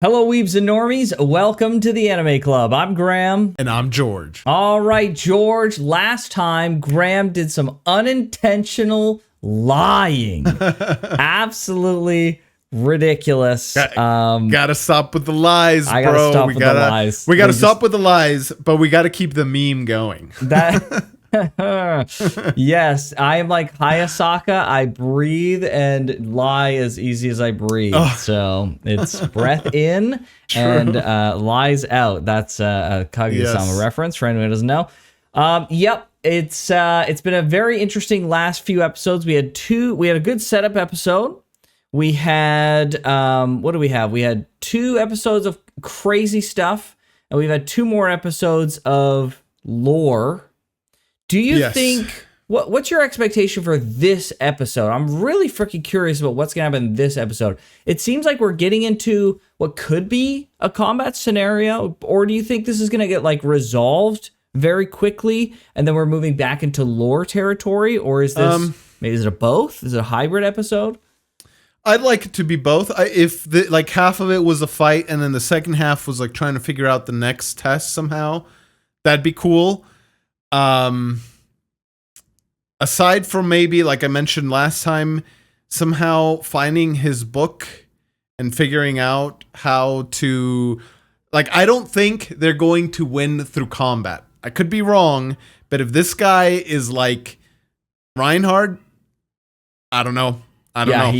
Hello, Weebs and Normies. Welcome to the Anime Club. I'm Graham. And I'm George. All right, George. Last time, Graham did some unintentional lying. Absolutely ridiculous. Gotta stop with the lies, bro. I gotta stop with the lies. We gotta stop with the lies, but we gotta keep the meme going. Yes, I am like Hayasaka. I breathe and lie as easy as I breathe. Oh. So it's breath in and lies out. That's a Kaguya-sama reference for anyone who doesn't know. Yep, it's been a very interesting last few episodes. We had a good setup episode. We had what do we have? We had 2 episodes of crazy stuff, and we've had 2 more episodes of lore. Do you think, what's your expectation for this episode? I'm really freaking curious about what's going to happen in this episode. It seems like we're getting into what could be a combat scenario, or do you think this is going to get like resolved very quickly and then we're moving back into lore territory? Or is this, maybe is it a both? Is it a hybrid episode? I'd like it to be both. If like half of it was a fight and then the second half was like trying to figure out the next test somehow, that'd be cool. Aside from maybe, like I mentioned last time, somehow finding his book and figuring out how to, like, I don't think they're going to win through combat. I could be wrong, but if this guy is like Reinhard, I don't know. I don't know.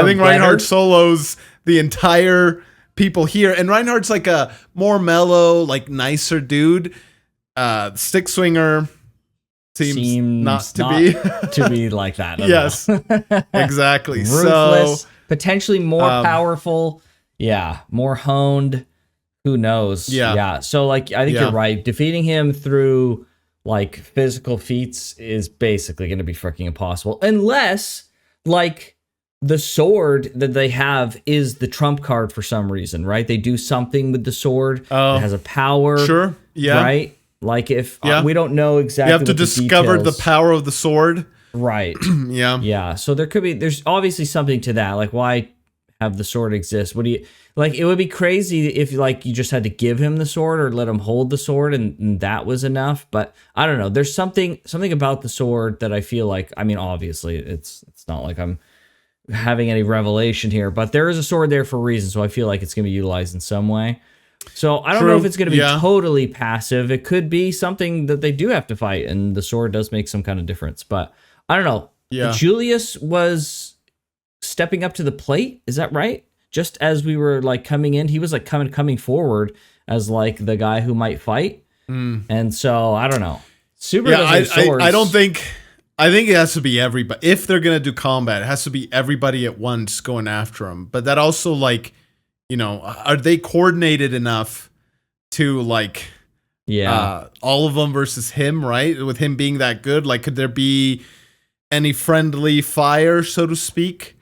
I think Reinhard solos the entire people here, and Reinhard's like a more mellow, like nicer dude. Stick swinger seems not to be like that. Yes, exactly. Ruthless, so potentially more powerful. Yeah, more honed. Who knows? Yeah. So like, I think you're right. Defeating him through like physical feats is basically going to be freaking impossible, unless like the sword that they have is the trump card for some reason, right? They do something with the sword. It has a power. Sure. Yeah. Right. Like if we don't know exactly, you have to discover the power of the sword, right? Yeah. So there's obviously something to that. Like, why have the sword exist? What do you like? It would be crazy if like you just had to give him the sword or let him hold the sword, and that was enough. But I don't know. There's something about the sword that I feel like. I mean, obviously, it's not like I'm having any revelation here, but there is a sword there for a reason. So I feel like it's going to be utilized in some way. So I don't know if it's going to be totally passive. It could be something that they do have to fight, and the sword does make some kind of difference. But I don't know. Yeah. Julius was stepping up to the plate. Is that right? Just as we were like coming in, he was like coming forward as like the guy who might fight. And so I don't know. Super doesn't swords. I think it has to be everybody. If they're going to do combat, it has to be everybody at once going after him. But that also like, you know, are they coordinated enough to like, all of them versus him, right? With him being that good, like, could there be any friendly fire, so to speak?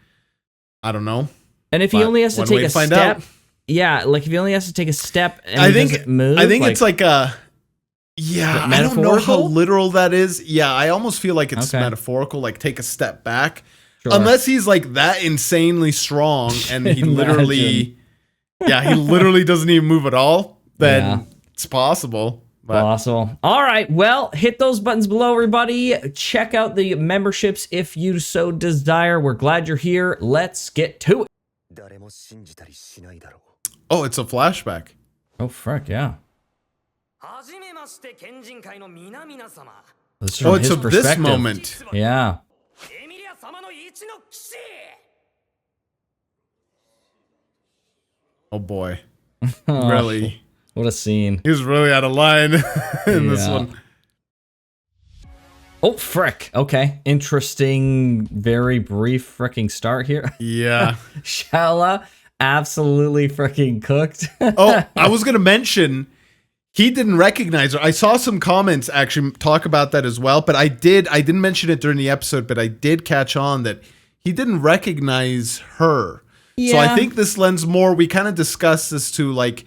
I don't know. And if he only has to take a step, like if he only has to take a step, and I think it's like a, I don't know how literal that is. Yeah, I almost feel like it's metaphorical, like take a step back, unless he's like that insanely strong and he literally. He literally doesn't even move at all. Then it's possible. Possible. All right. Well, hit those buttons below, everybody. Check out the memberships if you so desire. We're glad you're here. Let's get to it. Oh, it's a flashback. Oh, frick, yeah. It's of this moment. Yeah. Oh boy. Really? What a scene. He was really out of line in this one. Oh, frick. Okay. Interesting, very brief fricking start here. Yeah. Shala absolutely fricking cooked. Oh, I was going to mention, he didn't recognize her. I saw some comments actually talk about that as well, but I didn't mention it during the episode, but I did catch on that he didn't recognize her. Yeah. So I think this lends more, we kind of discussed this too, like,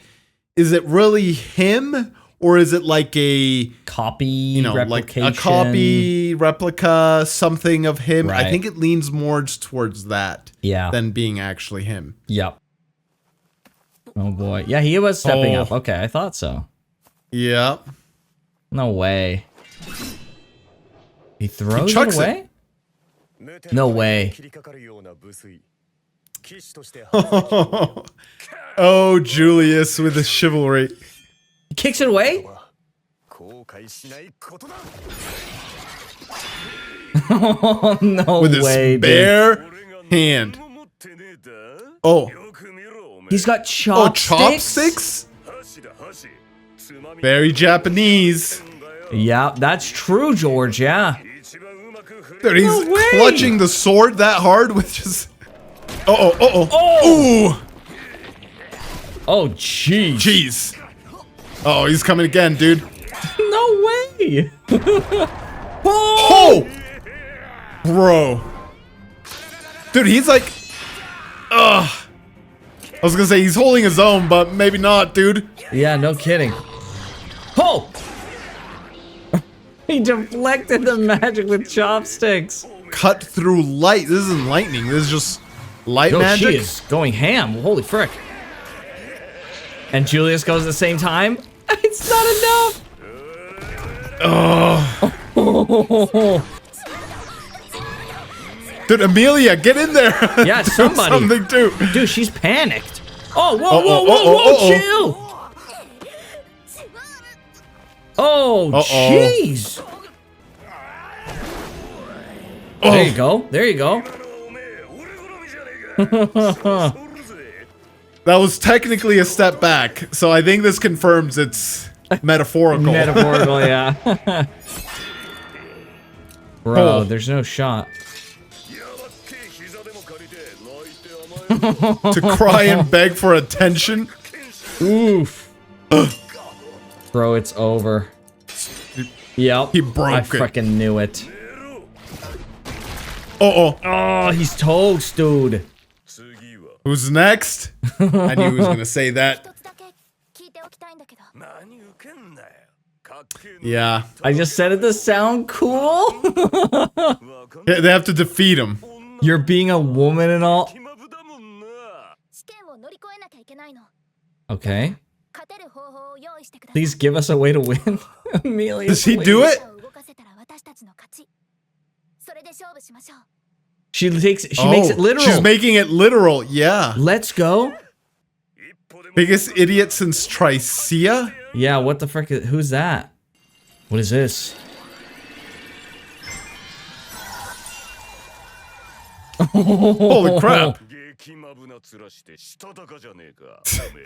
is it really him or is it like a copy, replication? Like a copy, replica, something of him? Right. I think it leans more towards that than being actually him. Yep. Oh boy. Yeah, he was stepping Oh. up. Okay, I thought so. Yeah. No way. He throws chucks it away? No way. Oh, Julius with his chivalry. He kicks it away? Oh, no With his way, dude. bare hand. Oh. He's got chopsticks? Oh, chopsticks? Very Japanese. Yeah, that's true, George, yeah. Dude, he's No way. clutching the sword that hard with just... Ooh. Oh, jeez. Jeez. Oh, he's coming again, dude. No way. Oh! Bro. Dude, he's like... Ugh. I was gonna say he's holding his own, but maybe not, dude. Yeah, no kidding. Oh! He deflected the magic with chopsticks. Cut through light. This isn't lightning. This is just light No, magic. she is going ham. Holy frick. And Julius goes at the same time. It's not enough. Oh. Dude, Amelia, get in there. Yeah, Do somebody. something too. Dude, she's panicked. Oh, whoa, chill. Oh, jeez. Oh. There you go. There you go. That was technically a step back, so I think this confirms it's metaphorical. Metaphorical, yeah. Bro, Oh. there's no shot. To cry and beg for attention. Oof. Bro, it's over. Yep. He broke I it. freaking knew it. Oh, he's toast, dude. who's next? I knew he was gonna say that. Yeah. I just said it to sound cool. They have to defeat him. You're being a woman and all. Okay. Please give us a way to win. Amelia, Does he please. do it? She makes it literal. She's making it literal, yeah. Let's go. Biggest idiot since Tricia? Yeah, what the frick who's that? What is this? Holy crap.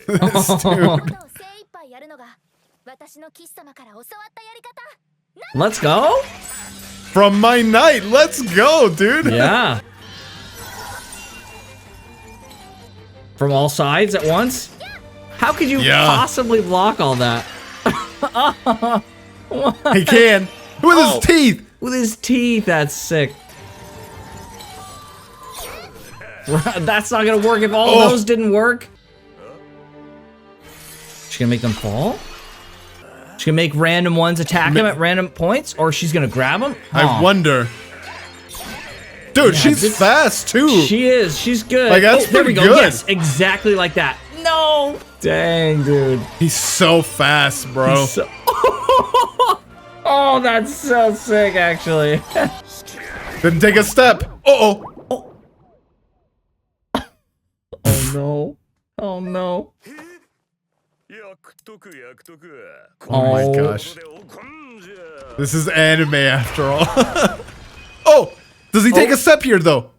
This dude. Let's go. From my night, let's go, dude. Yeah. From all sides at once? How could you possibly block all that? He can. With his teeth. With his teeth, that's sick. That's not gonna work if all those didn't work. She's gonna make them fall? She's gonna make random ones attack him at random points? Or she's gonna grab him? I wonder. Dude, she's fast too. She is. She's good. Like, that's there we pretty go. good. Yes, exactly like that. No. Dang, dude. He's so fast, bro. Oh, that's so sick, actually. Then take a step. Uh-oh. Oh, no. Oh, no. Oh my gosh. This is anime after all. Oh! Does he take a step here, though?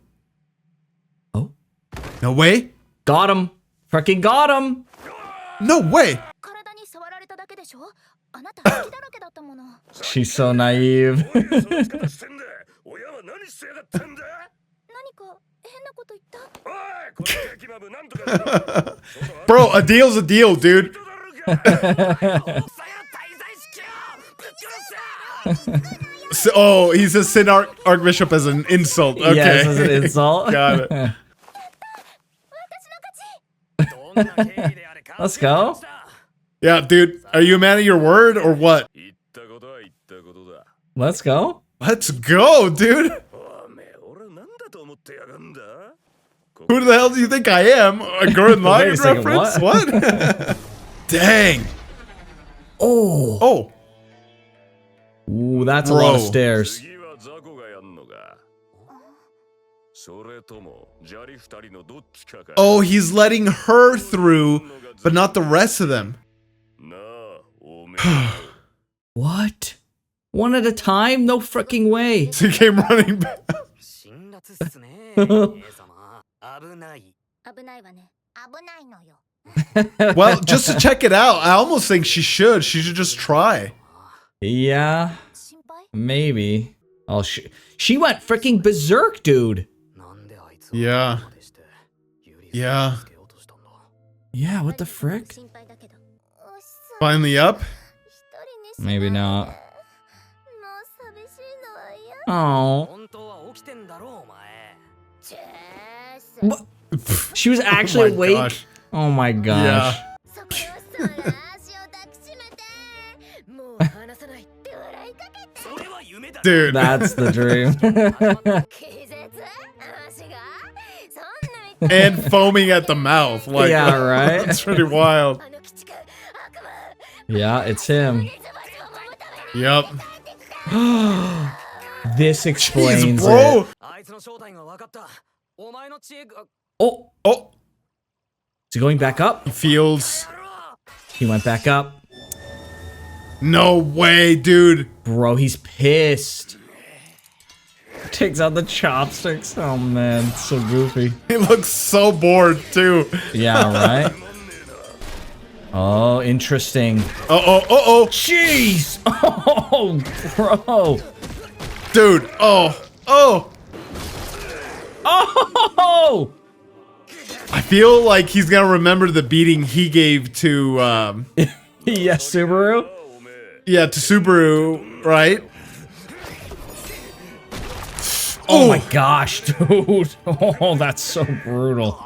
Oh. No way? Got him. Freaking got him. No way! She's so naive. Bro, a deal's a deal, dude. So, he says Sin Archbishop as an insult. Okay. Yes, as an insult. Got it. Let's go. Yeah, dude. Are you a man of your word or what? Let's go. Let's go, dude. Who the hell do you think I am? A Gurren Lagann second, reference? What? Dang. Oh. Ooh, that's a lot of stairs. Oh, he's letting her through, but not the rest of them. What? One at a time? No freaking way. So he came running back. Well, just to check it out, I almost think she should. She should just try. Yeah, maybe. Oh, she went freaking berserk, dude. Yeah. Yeah. Yeah, what the frick? Finally up? Maybe not. Oh. What? She was actually awake? Gosh. Oh my gosh. Yeah. Dude. That's the dream. And foaming at the mouth. Like, yeah, right? That's pretty wild. Yeah, it's him. Yep. This explains Jeez, bro. it. Oh. Is he going back up? He feels... He went back up. No way, dude. Bro, he's pissed. Takes out the chopsticks. Oh man, it's so goofy. He looks so bored, too. Yeah, right? Oh, interesting. Uh-oh. Jeez! Oh, bro. Dude, oh. I feel like he's gonna remember the beating he gave to, Yes, Subaru? yeah, to Subaru, right? Oh my gosh, dude. Oh, that's so brutal.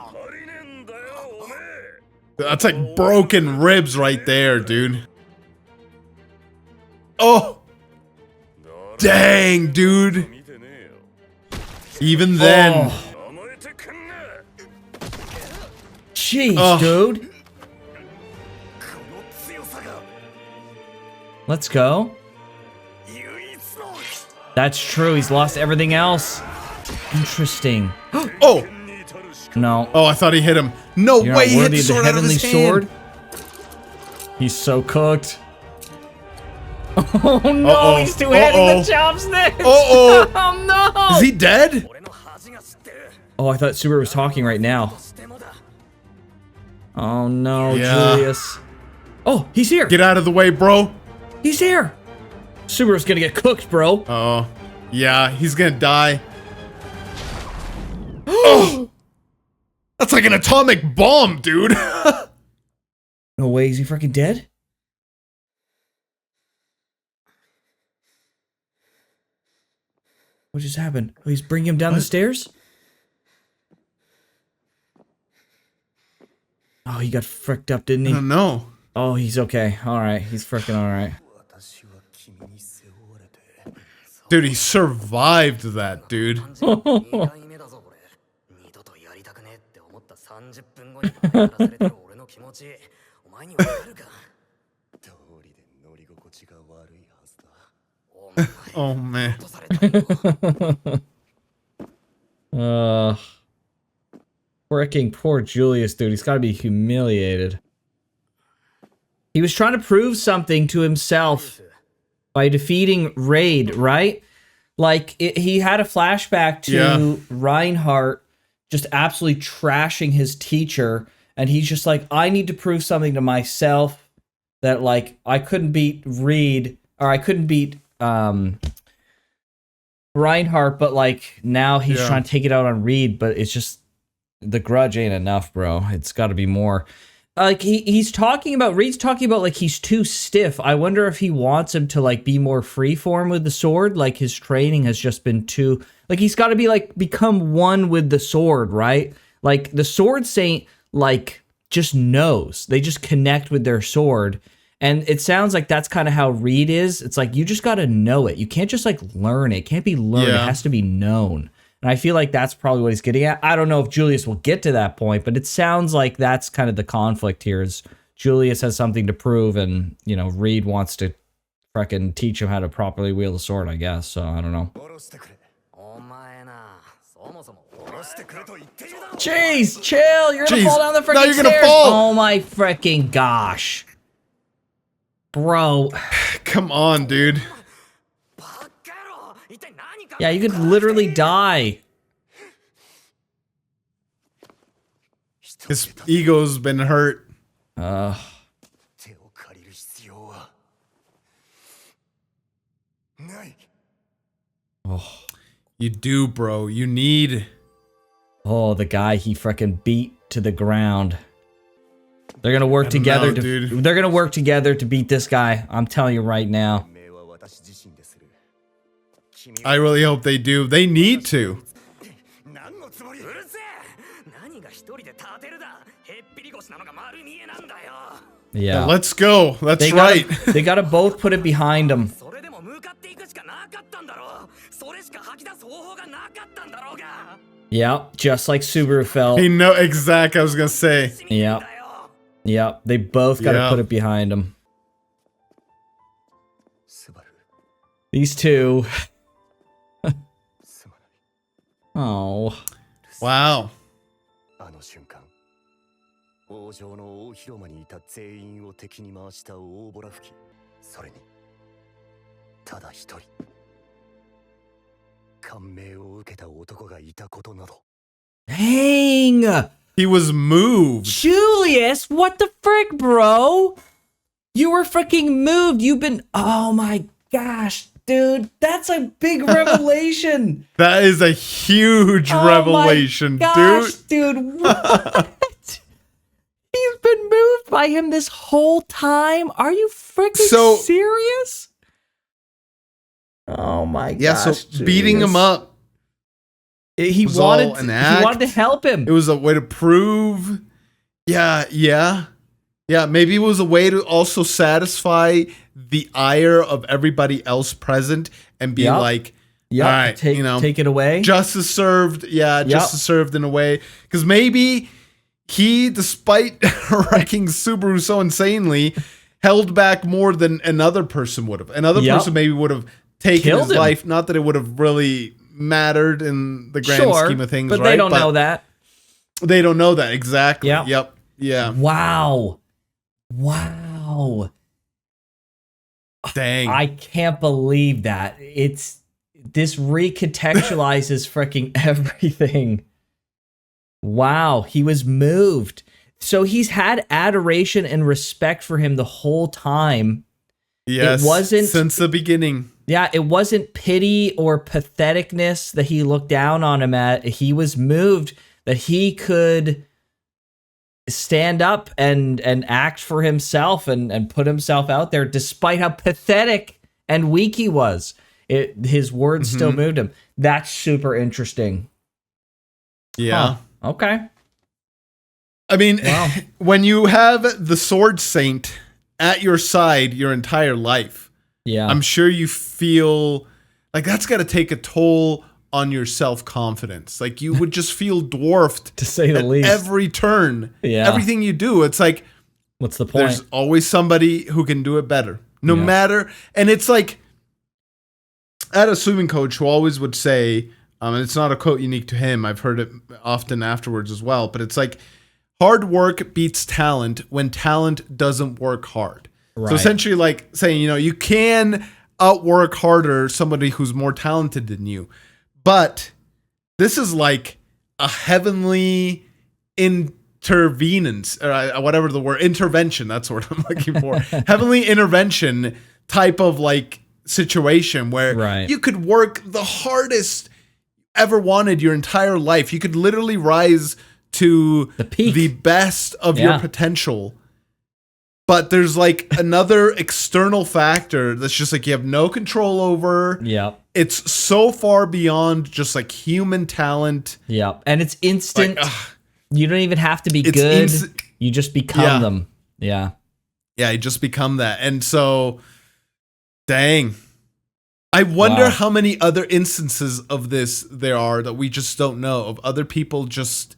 That's like broken ribs right there, dude. Oh. Dang, dude. Even then. Oh. Jeez, dude. Let's go. That's true. He's lost everything else. Interesting. Oh. No. Oh, I thought he hit him. No You're way, not he hit worthy the of the sword out of heavenly his hand. sword. He's so cooked. Oh no, Uh-oh. he's two-handing the chopsticks. Uh-oh. Oh no. Is he dead? Oh, I thought Subaru was talking right now. Oh no, Yeah. Julius. Oh, he's here. Get out of the way, bro. He's here. Subaru's gonna get cooked, bro. Oh. Yeah, he's gonna die. Oh. That's like an atomic bomb, dude. No way, is he freaking dead? What just happened? Oh, he's bringing him down the stairs? Oh, he got fricked up, didn't I he? don't know. Oh, he's okay. Alright, he's freaking alright. Dude, he survived that, dude. Oh, man. Fricking poor Julius, dude. He's gotta be humiliated. He was trying to prove something to himself by defeating Reid, right? Like, he had a flashback to Reinhardt just absolutely trashing his teacher, and he's just like, I need to prove something to myself that, like, I couldn't beat Reid, or I couldn't beat Reinhardt, but, like, now he's trying to take it out on Reid, but it's just, the grudge ain't enough, bro. It's gotta be more. Like, Reid's talking about, like, he's too stiff. I wonder if he wants him to, like, be more freeform with the sword. Like, his training has just been too... Like, he's got to be, like, become one with the sword, right? Like, the sword saint, like, just knows. They just connect with their sword. And it sounds like that's kind of how Reid is. It's like, you just got to know it. You can't just, like, learn it. It can't be learned. It has to be known. And And I feel like that's probably what he's getting at. I don't know if Julius will get to that point, but it sounds like that's kind of the conflict here is Julius has something to prove and, you know, Reid wants to freaking teach him how to properly wield the sword, I guess. So I don't know. Jeez, chill. You're going to fall down the freaking now you're stairs. gonna fall. Oh my freaking gosh. Bro. Come on, dude. Yeah, you could literally die. His ego's been hurt. Oh, You do, bro. You need... oh, the guy he freaking beat to the ground. They're gonna work together. They're gonna work together to beat this guy. I'm telling you right now. I really hope they do. They need to. Yeah. Let's go. That's right. They gotta both put it behind them. Yep, just like Subaru felt. He know exactly. I was gonna say. Yep. Yep. They both gotta put it behind them. These two. Oh. Wow. Dang! He was moved. Julius, what the frick, bro? You were freaking moved. You've been... oh my gosh, dude. That's a big revelation. That is a huge revelation, my gosh, dude. What? He's been moved by him this whole time? Are you freaking serious? Oh my gosh. Yeah, so beating him up. He wanted to help him. It was a way to prove. Yeah, maybe it was a way to also satisfy the ire of everybody else present and be like, all right, take it away. Justice served. Yeah, justice served in a way. Because maybe he, despite wrecking Subaru so insanely, held back more than another person would have. Another person maybe would have taken his life. Not that it would have really mattered in the grand scheme of things, but right? They don't know that. They don't know that. Exactly. Yep. Yeah. Wow. Dang. I can't believe that. This recontextualizes freaking everything. Wow, he was moved. So he's had adoration and respect for him the whole time. Yes, it wasn't since the beginning. Yeah, it wasn't pity or patheticness that he looked down on him at. He was moved that he could stand up and act for himself and put himself out there despite how pathetic and weak he was. His words still moved him. That's super interesting. Yeah. Huh. Okay. I mean, when you have the Sword Saint at your side your entire life, I'm sure you feel like that's got to take a toll on your self-confidence. Like you would just feel dwarfed to say the least. Every turn, everything you do. It's like, what's the point? There's always somebody who can do it better, no matter. And it's like, I had a swimming coach who always would say, and it's not a quote unique to him, I've heard it often afterwards as well, but it's like, hard work beats talent when talent doesn't work hard. Right. So essentially like saying, you can outwork harder somebody who's more talented than you. But this is like a heavenly intervenence, or whatever the word, intervention, that's what I'm looking for. Heavenly intervention type of like situation where you could work the hardest ever wanted your entire life. You could literally rise to the peak, the best of your potential. But there's like another external factor that's just like you have no control over. Yeah. It's so far beyond just like human talent. Yeah. And it's instant. Like, you don't even have to be good. You just become them. Yeah. Yeah, you just become that. And so, dang. I wonder Wow. how many other instances of this there are that we just don't know, of other people just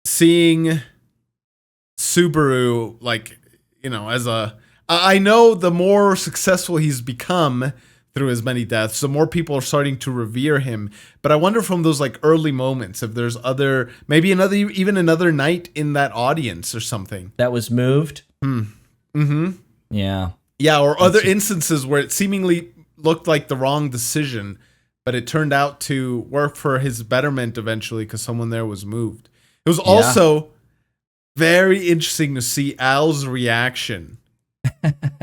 seeing Subaru, like, you know, as a... I know the more successful he's become through his many deaths, the more people are starting to revere him. But I wonder from those like early moments if there's other, maybe even another knight in that audience or something That was moved. Mm-hmm. Yeah. Yeah, or other instances where it seemingly looked like the wrong decision, but it turned out to work for his betterment eventually because someone there was moved. It was also very interesting to see Al's reaction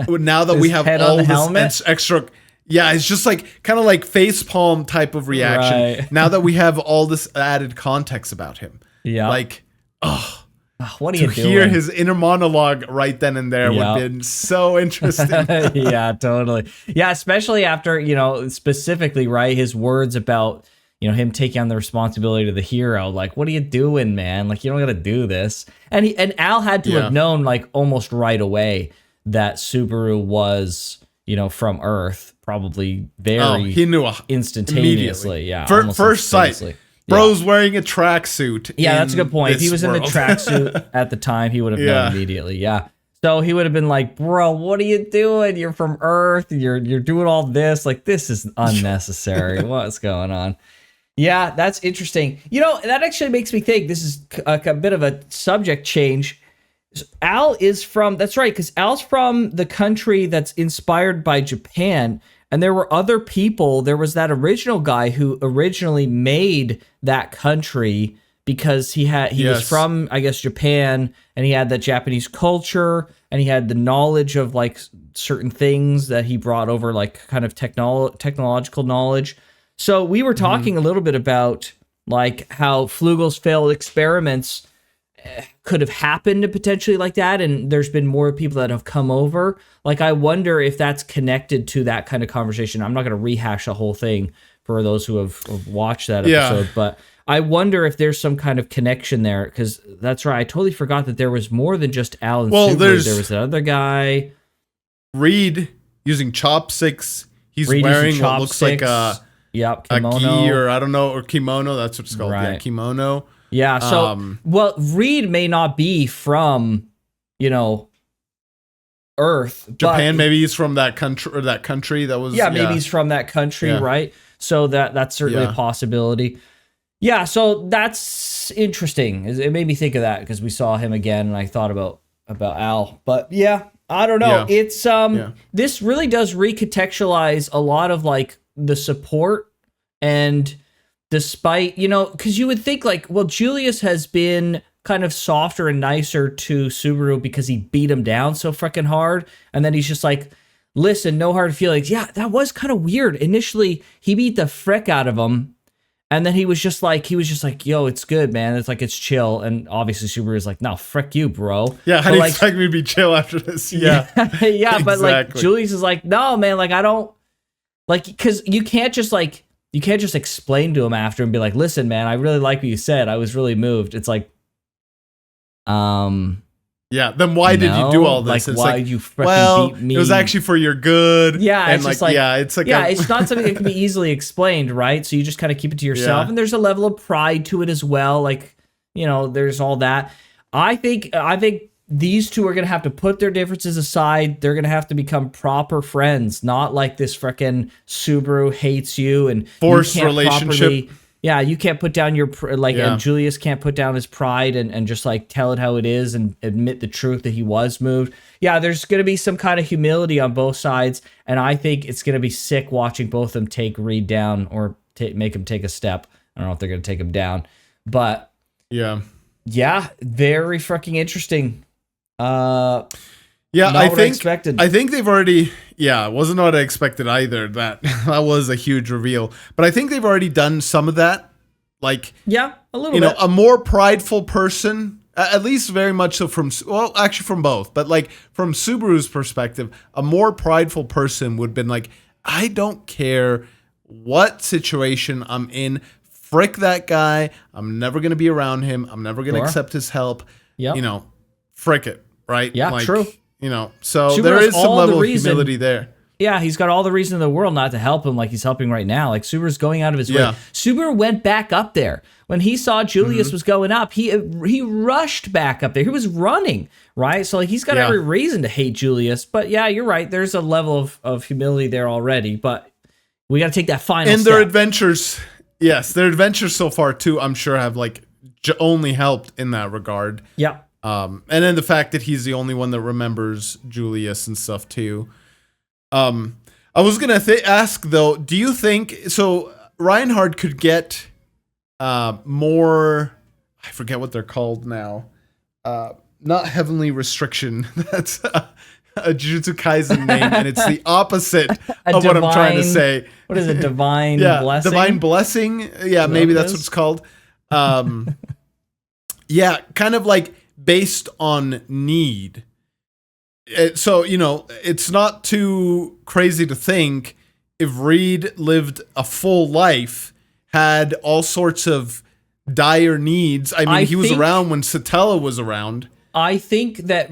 now that we have all this extra. Yeah, it's just like kind of like facepalm type of reaction. Right. Now that we have all this added context about him. Yeah. Like, what are you doing? To hear his inner monologue right then and there would have been so interesting. Yeah, totally. Yeah, especially after, you know, specifically, right, his words about, you know, him taking on the responsibility to the hero. Like, what are you doing, man? Like, you don't got to do this. And Al had to have known, like, almost right away that Subaru was, you know, from Earth, probably very he knew instantaneously. Yeah, first sight. Bro's wearing a tracksuit. Yeah, that's a good point. If he was in the tracksuit at the time, he would have known immediately. Yeah. So he would have been like, bro, what are you doing? You're from Earth. You're doing all this. Like, this is unnecessary. What's going on? Yeah, that's interesting. You know, that actually makes me think, this is a bit of a subject change. Al is from, that's right, because Al's from the country that's inspired by Japan. And there were other people. There was that original guy who originally made that country because he was from, I guess, Japan, and he had that Japanese culture, and he had the knowledge of like certain things that he brought over, like kind of technological knowledge. So we were talking a little bit about like how Flugel's failed experiments could have happened potentially like that, and there's been more people that have come over. Like, I wonder if that's connected to that kind of conversation. I'm not going to rehash the whole thing for those who have watched that episode, but I wonder if there's some kind of connection there, because that's right, I totally forgot that there was more than just Al and Subaru. There was that other guy, Reid, using chopsticks. He's wearing what looks like a kimono, gi, or I don't know, or kimono. That's what it's called. Right. Yeah, kimono. Yeah, so, well, Reid may not be from, you know, Earth. Japan, maybe he's from that country, or that country that was... Yeah, maybe he's from that country, right? So that's certainly a possibility. Yeah, so that's interesting. It made me think of that, because we saw him again, and I thought about Al. But, yeah, I don't know. Yeah. It's this really does recontextualize a lot of, like, the support, and... Despite, you know, because you would think like, well, Julius has been kind of softer and nicer to Subaru because he beat him down so freaking hard. And then he's just like, listen, no hard feelings. Yeah, that was kind of weird. Initially, he beat the frick out of him. And then he was just like, yo, it's good, man. It's like, it's chill. And obviously Subaru is like, no, frick you, bro. Yeah, how do you expect me to be chill after this? Yeah. Yeah, but like, Julius is like, no, man, like, I don't, like, because you can't just explain to him after and be like, listen, man, I really like what you said. I was really moved. It's like, yeah, then why did you do all this? Like, it's why did you freaking beat me? It was actually for your good. Yeah, and it's it's not something that can be easily explained, right? So you just kind of keep it to yourself, and there's a level of pride to it as well. Like, you know, there's all that. I think these two are going to have to put their differences aside. They're going to have to become proper friends, not like this frickin' Subaru hates you and forced relationship. You can't put down your, and Julius can't put down his pride and just like tell it how it is and admit the truth that he was moved. Yeah, there's going to be some kind of humility on both sides. And I think it's going to be sick watching both of them take Reid down or make him take a step. I don't know if they're going to take him down, but yeah, very freaking interesting. I think they've already, it wasn't what I expected either. That was a huge reveal, but I think they've already done some of that. Like, a little bit. A more prideful person, at least very much so from both, but like from Subaru's perspective, a more prideful person would have been like, I don't care what situation I'm in. Frick that guy. I'm never going to be around him. I'm never going to accept his help. Frick it. Right? Yeah, true. So Subaru there is some level of humility there. Yeah, he's got all the reason in the world not to help him like he's helping right now. Like, Subaru's going out of his way. Subaru went back up there. When he saw Julius was going up, he rushed back up there. He was running, right? So, like, he's got every reason to hate Julius. But, yeah, you're right. There's a level of humility there already. But we got to take that final step. And their adventures, their adventures so far, too, I'm sure have, like, only helped in that regard. Yeah. And then the fact that he's the only one that remembers Julius and stuff, too. I was gonna ask though, do you think so? Reinhard could get more. I forget what they're called now. Not heavenly restriction. That's a Jujutsu Kaisen name, and it's the opposite of what I'm trying to say. What is it? Divine blessing. Divine blessing. Yeah, maybe that's what it's called. Yeah, kind of like based on need. So, you know, it's not too crazy to think if Reid lived a full life, had all sorts of dire needs. I mean, he was around when Satella was around. I think that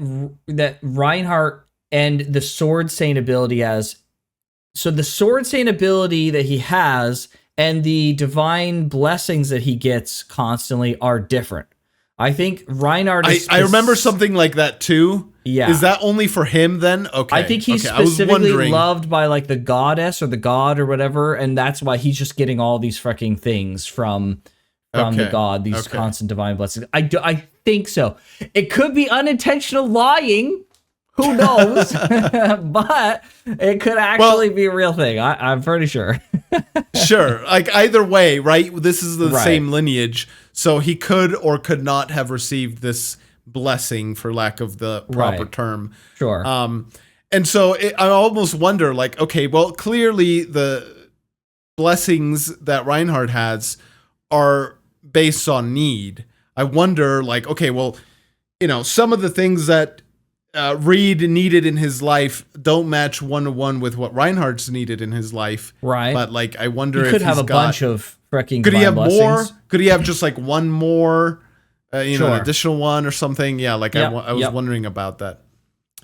Reinhardt and the Sword Saint ability so the Sword Saint ability that he has and the divine blessings that he gets constantly are different. I think Reinhardt is... I remember something like that too. Yeah. Is that only for him then? Okay. I think he's specifically loved by like the goddess or the god or whatever, and that's why he's just getting all these freaking things from the god, these constant divine blessings. I think so. It could be unintentional lying. Who knows? But it could actually be a real thing. I'm pretty sure. Sure. Like either way, right? This is the same lineage. So he could or could not have received this blessing, for lack of the proper term. Sure. And so I almost wonder, like, okay, well, clearly the blessings that Reinhardt has are based on need. I wonder, like, okay, well, you know, some of the things that Reid needed in his life don't match one-to-one with what Reinhardt's needed in his life. Right. But, like, I wonder if he could have a bunch of freaking could he have blessings. more? Could he have just, like, one more, an additional one or something? Yeah, like, I was wondering about that.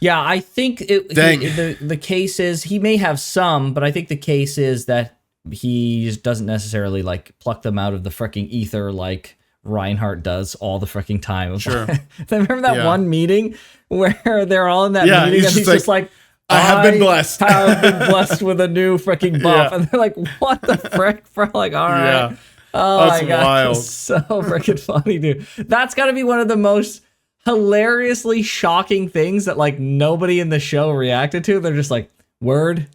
Yeah, I think the case is he may have some, but I think the case is that he just doesn't necessarily, like, pluck them out of the freaking ether like Reinhardt does all the freaking time. Sure. Remember that one meeting where they're all in that meeting and he's just like, I have been blessed. I have been blessed with a new freaking buff. And they're like, what the frick, bro? Like, all right. Yeah. Oh That's my God. wild. It's so freaking funny, dude. That's got to be one of the most hilariously shocking things that, like, nobody in the show reacted to. They're just like, word.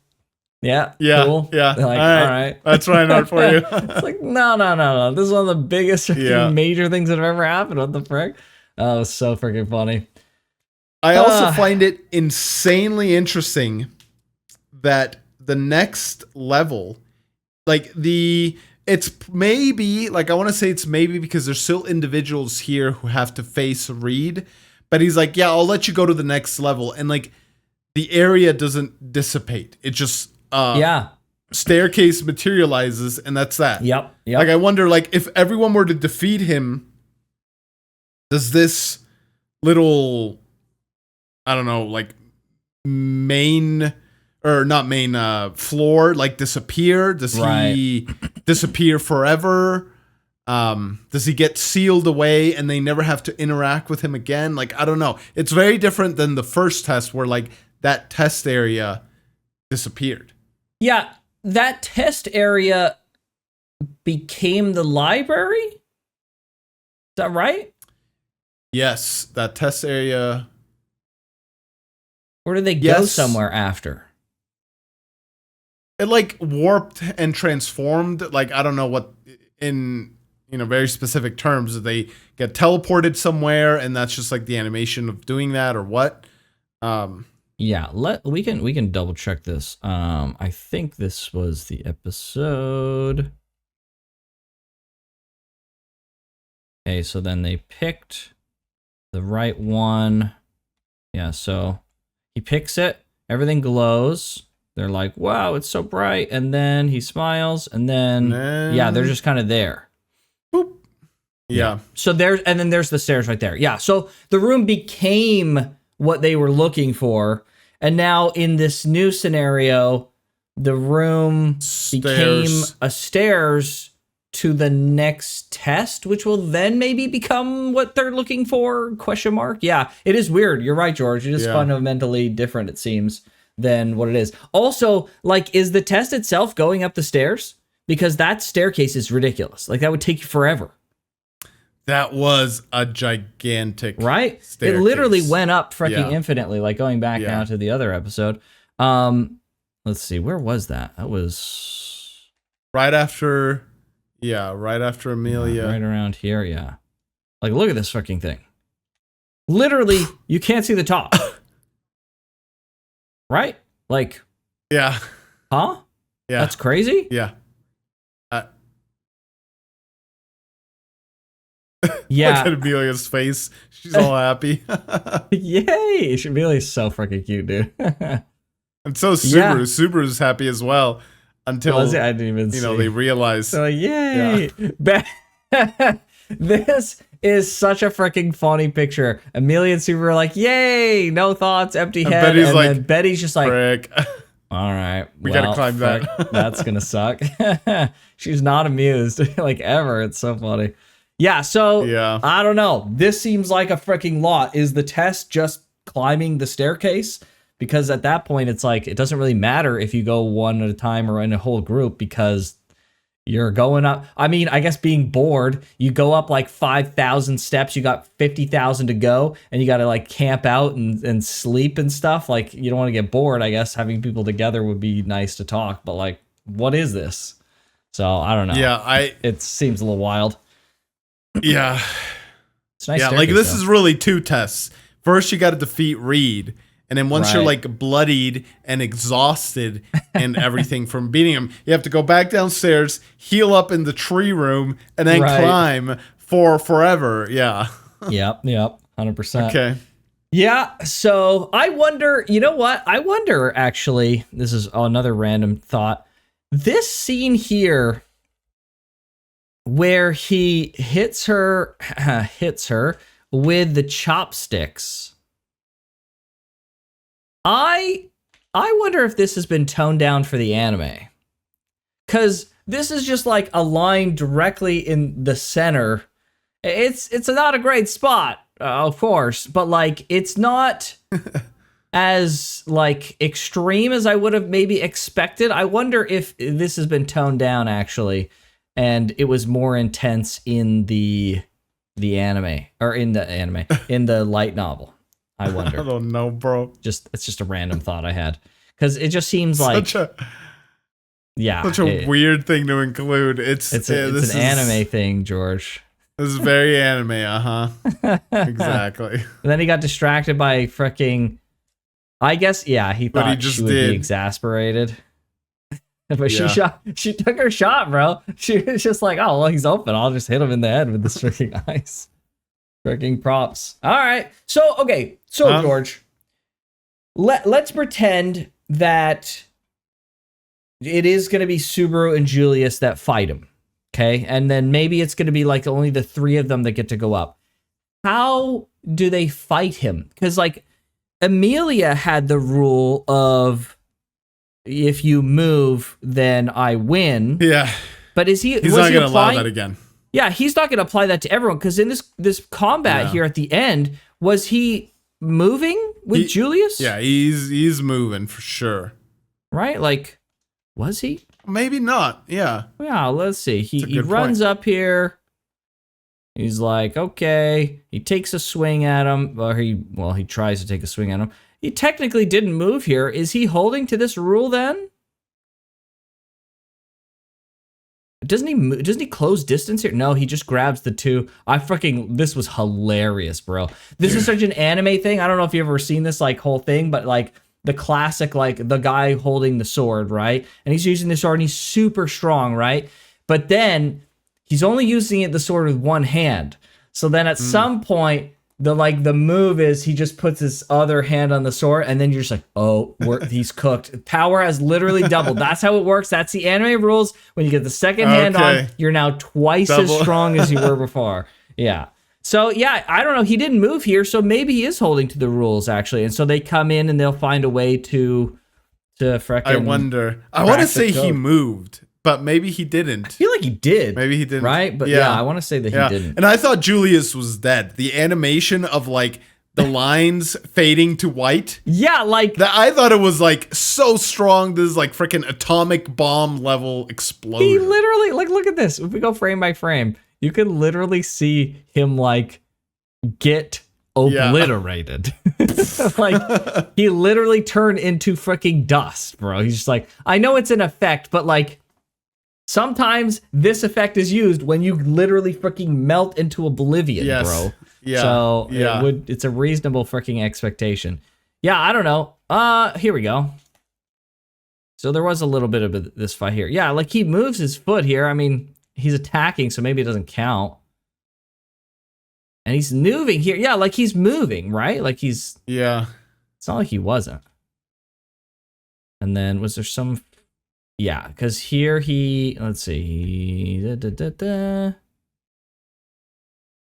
Yeah, cool. Yeah. They're like, all right. That's Reinhardt for you. It's like, no. This is one of the biggest major things that have ever happened. What the frick? Oh, it's so freaking funny. I also find it insanely interesting that the next level, like it's maybe, like, I want to say it's maybe because there's still individuals here who have to face Reid, but he's like, yeah, I'll let you go to the next level. And, like, the area doesn't dissipate. It just, staircase materializes, and that's that. Yep. Like, I wonder, like, if everyone were to defeat him, does this little, I don't know, like, floor, like, disappear? Does he disappear forever? Does he get sealed away and they never have to interact with him again? Like, I don't know. It's very different than the first test where, like, that test area disappeared. Yeah, that test area became the library? Is that right? Yes, that test area. Or did they go somewhere after? It, like, warped and transformed. Like, I don't know what, in, you know, very specific terms, they get teleported somewhere and that's just, like, the animation of doing that or what. Yeah, we can double check this. I think this was the episode. Okay, so then they picked the right one. Yeah, so he picks it, everything glows. They're like, wow, it's so bright. And then he smiles, and then they're just kind of there. Boop. Yeah. So then there's the stairs right there. Yeah, so the room became what they were looking for. And now in this new scenario, the room became a stairs to the next test, which will then maybe become what they're looking for, question mark. Yeah, it is weird. You're right, George. It is fundamentally different, it seems, than what it is. Also, like, is the test itself going up the stairs? Because that staircase is ridiculous. Like, that would take you forever. That was a gigantic right? staircase. It literally went up freaking infinitely, like going back now to the other episode. Let's see, where was that? That was right after Amelia. Right around here, yeah. Like, look at this fucking thing. Literally, you can't see the top. Right? Like, yeah. Huh? Yeah. That's crazy? Yeah. Yeah. Look at Amelia's face. She's all happy. Yay! Amelia's so freaking cute, dude. And so Subaru. Yeah. Subaru's happy as well until I didn't even see. They realize. So yay! Yeah. This is such a freaking funny picture. Amelia and Subaru are like, yay! No thoughts, empty head. Betty's and like, then Betty's just like, frick. All right, we gotta climb that. That's gonna suck. She's not amused, like, ever. It's so funny. Yeah, so I don't know. This seems like a freaking lot. Is the test just climbing the staircase? Because at that point, it's like, it doesn't really matter if you go one at a time or in a whole group, because you're going up. I mean, I guess being bored, you go up like 5,000 steps, you got 50,000 to go, and you got to like camp out and sleep and stuff. Like, you don't want to get bored. I guess having people together would be nice to talk, but like, what is this? So I don't know. Yeah, it seems a little wild. Yeah. It's nice. Yeah, like this is really two tests. First, you got to defeat Reid. And then once you're like bloodied and exhausted and everything from beating him, you have to go back downstairs, heal up in the tree room, and then climb for forever. Yeah. Yep. 100%. Okay. Yeah. So I wonder, you know what? I wonder, actually, this is another random thought. This scene here where he hits her with the chopsticks. I wonder if this has been toned down for the anime. Cause this is just like a line directly in the center. It's not a great spot, of course, but like, it's not as like extreme as I would have maybe expected. I wonder if this has been toned down actually, and it was more intense in the anime, or in the light novel. I wonder. I don't know, bro. It's just a random thought I had, because it just seems like such a weird thing to include. It's an anime thing, George. This is very anime, exactly. And then he got distracted by freaking. I guess he thought she would be exasperated. But she took her shot, bro. She was just like, oh, well, he's open. I'll just hit him in the head with this freaking ice. Freaking props. All right. So, okay. So, George, let's pretend that it is going to be Subaru and Julius that fight him. Okay. And then maybe it's going to be like only the three of them that get to go up. How do they fight him? Because, like, Amelia had the rule of, if you move, then I win. Yeah. But he's not going to allow that again. Yeah, he's not going to apply that to everyone, because in this combat here at the end, was he moving with Julius? Yeah, he's moving for sure. Right? Like, was he? Maybe not. Yeah. Yeah, let's see. He runs up here. He's like, okay. He takes a swing at him. Or he tries to take a swing at him. He technically didn't move here. Is he holding to this rule then? Doesn't he close distance here? No, he just grabs the two. This was hilarious, bro. This is such an anime thing. I don't know if you've ever seen this like whole thing, but like the classic, like the guy holding the sword, right? And he's using the sword and he's super strong, right? But then he's only using the sword with one hand. So then at some point, the move is he just puts his other hand on the sword, and then you're just like, oh, he's cooked. Power has literally doubled. That's how it works. That's the anime rules. When you get the second hand on, you're now twice as strong as you were before. Yeah. So yeah, I don't know. He didn't move here, so maybe he is holding to the rules actually. And so they come in and they'll find a way to frickin'. I wonder. I want to say he moved, but maybe he didn't. I feel like he did. Maybe he didn't. Right? But yeah I want to say that he didn't. And I thought Julius was dead. The animation of like the lines fading to white. Yeah, like I thought it was like so strong. This is like freaking atomic bomb level explosion. He literally, like, look at this. If we go frame by frame, you can literally see him like get obliterated. Like he literally turned into freaking dust, bro. He's just like, I know it's an effect, but like sometimes this effect is used when you literally freaking melt into oblivion, bro. Yeah. So it's a reasonable freaking expectation. Yeah, I don't know. Here we go. So there was a little bit of this fight here. Yeah, like he moves his foot here. I mean, he's attacking, so maybe it doesn't count. And he's moving here. Yeah, like he's moving, right? Like he's... Yeah. It's not like he wasn't. And then was there some... Yeah, because here he... Let's see.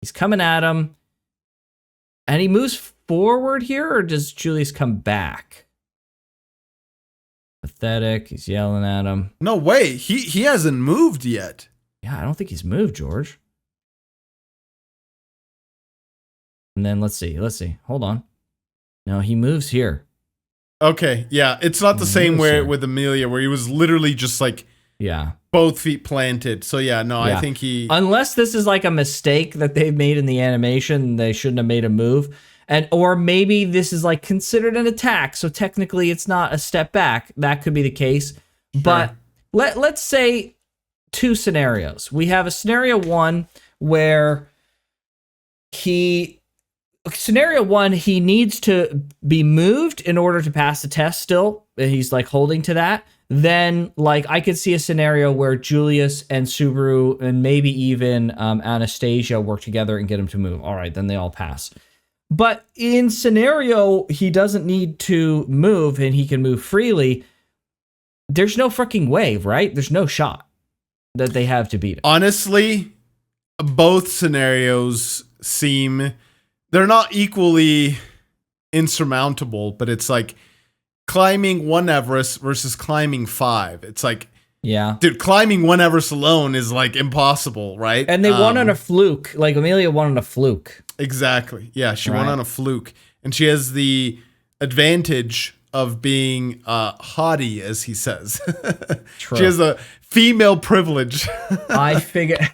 He's coming at him. And he moves forward here, or does Julius come back? Pathetic. He's yelling at him. No way. He hasn't moved yet. Yeah, I don't think he's moved, George. And then let's see. Hold on. No, he moves here. Okay, yeah. It's not the same with Amelia, where he was literally just like both feet planted. So yeah, no, I think he... Unless this is like a mistake that they've made in the animation, they shouldn't have made a move. Or maybe this is like considered an attack, so technically it's not a step back. That could be the case. Sure. But let's say two scenarios. We have a scenario one where Scenario one, he needs to be moved in order to pass the test still. He's like holding to that. Then like I could see a scenario where Julius and Subaru and maybe even Anastasia work together and get him to move. All right, then they all pass. But in scenario, he doesn't need to move and he can move freely. There's no freaking way, right? There's no shot that they have to beat him. Honestly, both scenarios seem... They're not equally insurmountable, but it's like climbing one Everest versus climbing 5. It's like, dude, climbing one Everest alone is like impossible, right? And they won on a fluke. Like Amelia won on a fluke. Exactly. Yeah, she won on a fluke. And she has the advantage of being haughty, as he says. True. She has a female privilege. I figure...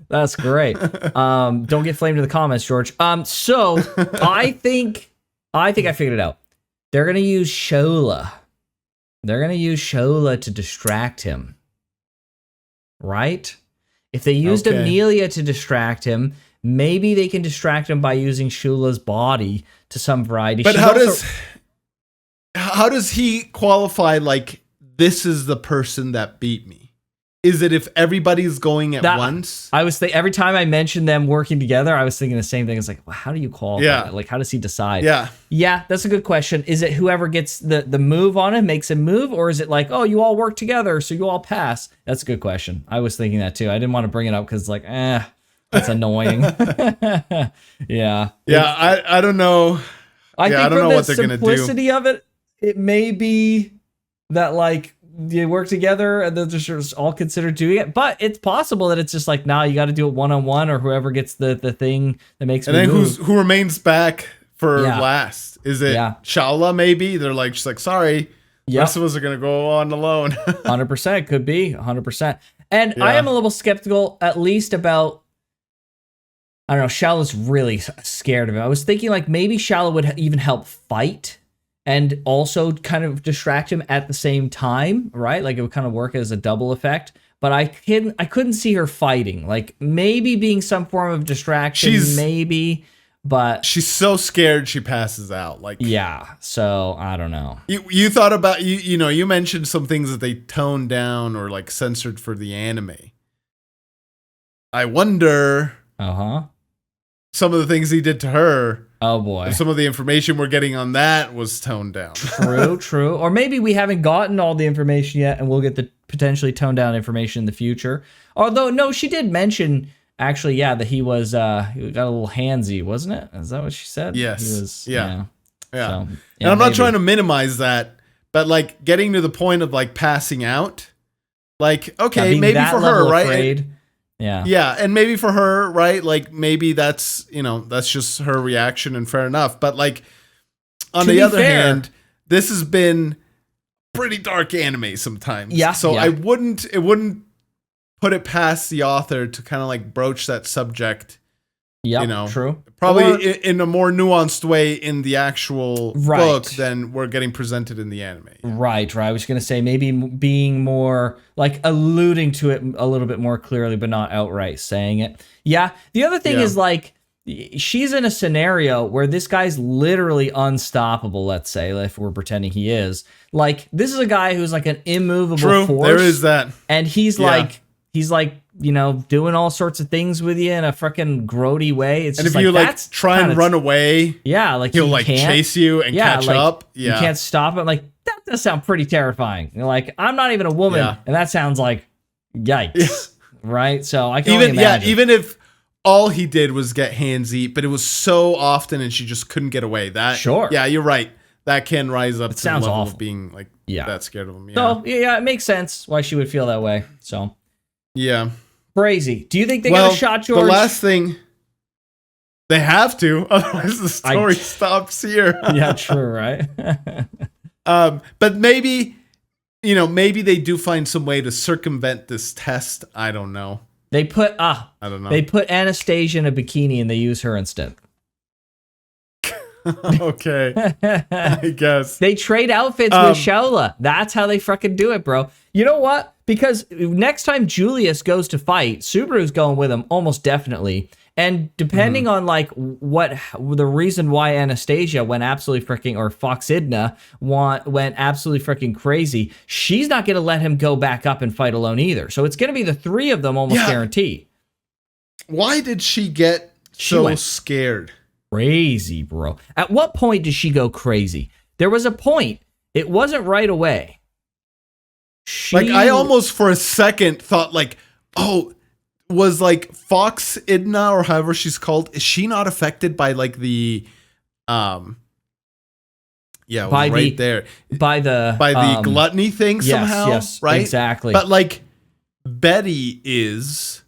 That's great. Don't get flamed in the comments, George. So I think I figured it out. They're gonna use Shola. They're gonna use Shola to distract him. Right? If they used Amelia to distract him, maybe they can distract him by using Shula's body to some variety. But how does he qualify like this is the person that beat me? Is it if everybody's going at once? I was every time I mentioned them working together, I was thinking the same thing. It's like, well, how do you qualify? Yeah. Like, how does he decide? Yeah, that's a good question. Is it whoever gets the move on him makes him move, or is it like, oh, you all work together, so you all pass? That's a good question. I was thinking that too. I didn't want to bring it up because like, that's annoying. Yeah. I don't know. I don't know what they're gonna do. The simplicity of it, it may be that like. You work together and they're just all considered doing it, but it's possible that it's just like, nah, you got to do it one-on-one, or whoever gets the thing that makes me move. Who remains back for last? Is it Shala maybe? They're like, just like, sorry, the rest of us are going to go on alone. 100% could be 100%. And I am a little skeptical, at least about, I don't know, Shala's really scared of him. I was thinking like maybe Shala would even help fight and also kind of distract him at the same time, right? Like it would kind of work as a double effect. But I couldn't see her fighting. Like maybe being some form of distraction, maybe, but she's so scared she passes out. Like so I don't know. You thought about you mentioned some things that they toned down or like censored for the anime. I wonder. Some of the things he did to her. Oh boy. Some of the information we're getting on that was toned down. True. Or maybe we haven't gotten all the information yet and we'll get the potentially toned down information in the future. Although, no, she did mention actually, yeah, that he got a little handsy, wasn't it? Is that what she said? Yes. He was, Yeah. So, And I'm not trying to minimize that, but like getting to the point of like passing out, like, okay, maybe for her, right? Afraid. Yeah. Yeah. And maybe for her, right? Like maybe that's, that's just her reaction and fair enough. But like on the other hand, this has been pretty dark anime sometimes. Yeah. So it wouldn't put it past the author to kind of like broach that subject. Yeah, true. Probably in a more nuanced way in the actual book than we're getting presented in the anime. Right. I was going to say maybe being more like alluding to it a little bit more clearly, but not outright saying it. Yeah. The other thing is like she's in a scenario where this guy's literally unstoppable, let's say, if we're pretending he is. Like, this is a guy who's like an immovable force. There is that. And he's like, doing all sorts of things with you in a freaking grody way. It's and just if you like try and run away, like he'll like chase you and catch up. Yeah, you can't stop it. Like, that does sound pretty terrifying. Like, I'm not even a woman, and that sounds like yikes, right? So I can only imagine. Even if all he did was get handsy, but it was so often, and she just couldn't get away. Yeah, you're right. That can rise up to the level of being like that scared of him. Yeah. So it makes sense why she would feel that way. So. Yeah. Crazy. Do you think they got a shot, George? The last thing, they have to, otherwise the story stops here. Yeah, true, right? But maybe they do find some way to circumvent this test. I don't know. They put I don't know. They put Anastasia in a bikini and they use her instead. Okay. I guess. They trade outfits with Shaola. That's how they fucking do it, bro. You know what? Because next time Julius goes to fight, Subaru's going with him almost definitely. And depending on like what the reason why Anastasia went absolutely freaking, or Foxidna went absolutely freaking crazy, she's not going to let him go back up and fight alone either. So it's going to be the three of them almost guaranteed. Why did she get so scared? Crazy, bro. At what point did she go crazy? There was a point. It wasn't right away. Like, I almost for a second thought like, was like Foxidna or however she's called, is she not affected by like the by the gluttony thing somehow? Yes, right? Exactly. But like Betty is.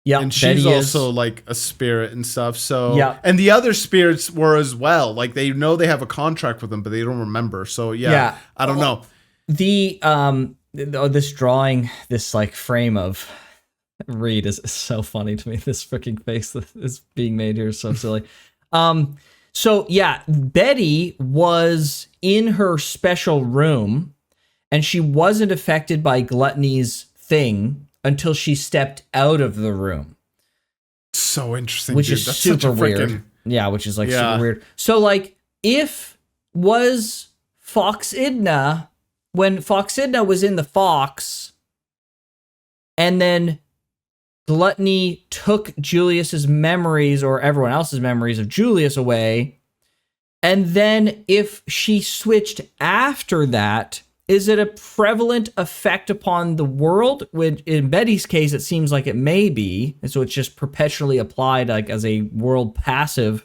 Yeah, and she's also like a spirit and stuff. So and the other spirits were as well. Like they know they have a contract with them, but they don't remember. So I don't know. This drawing, this like frame of Reid is so funny to me. This freaking face that is being made here is so silly. So Betty was in her special room, and she wasn't affected by Gluttony's thing until she stepped out of the room. So interesting, which is super weird. Yeah, which is like super weird. So like, was Foxidna, when Foxidna was in the fox, and then Gluttony took Julius's memories or everyone else's memories of Julius away, and then if she switched after that, is it a prevalent effect upon the world? Which in Betty's case, it seems like it may be, and so it's just perpetually applied like as a world passive,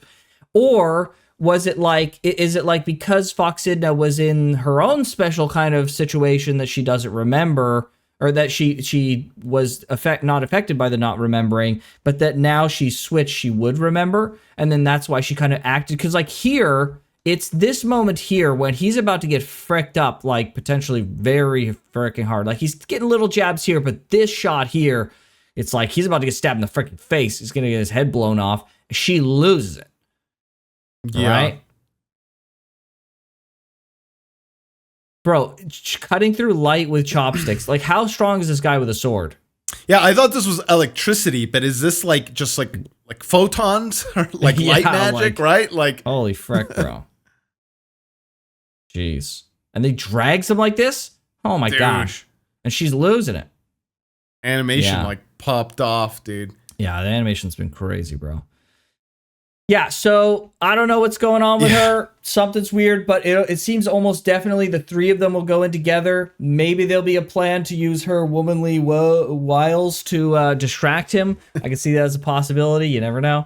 or was it like, is it like because Foxidna was in her own special kind of situation that she doesn't remember, or that she was not affected by the not remembering, but that now she switched, she would remember, and then that's why she kind of acted? Because like here, it's this moment here when he's about to get fricked up, like potentially very freaking hard. Like he's getting little jabs here, but this shot here, it's like he's about to get stabbed in the freaking face. He's gonna get his head blown off. She loses it. Yeah. Right? Bro, cutting through light with chopsticks. Like, how strong is this guy with a sword? Yeah, I thought this was electricity, but is this like just like photons or like light magic, right? Like, holy frick, bro. Jeez. And they drags him like this? Oh my gosh. And she's losing it. Animation like popped off, dude. Yeah, the animation's been crazy, bro. Yeah, so I don't know what's going on with her. Something's weird, but it seems almost definitely the three of them will go in together. Maybe there'll be a plan to use her womanly wiles to distract him. I can see that as a possibility. You never know.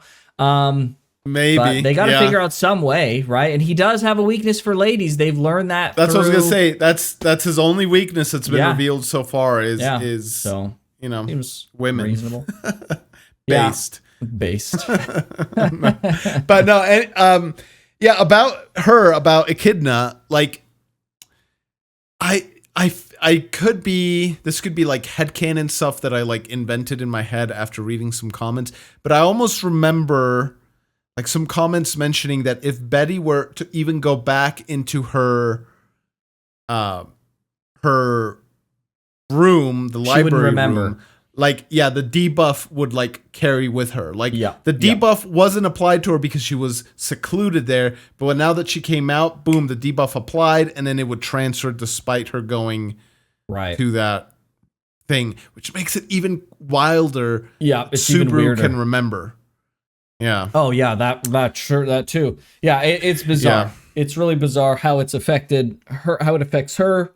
Maybe. But they got to figure out some way, right? And he does have a weakness for ladies. They've learned that. That's what I was gonna say. That's his only weakness that's been revealed so far is so seems women. Reasonable. Based. Based. But no, and about Echidna, like I could be, this could be like headcanon stuff that I like invented in my head after reading some comments, but I almost remember like some comments mentioning that if Betty were to even go back into her room, the library room, like, the debuff would like carry with her. Like the debuff wasn't applied to her because she was secluded there. But now that she came out, boom, the debuff applied, and then it would transfer despite her going to that thing, which makes it even wilder. Yeah, it's Subaru even weirder. can remember. Yeah. Oh yeah, that too. Yeah, it's bizarre. Yeah. It's really bizarre how it's affected her, how it affects her.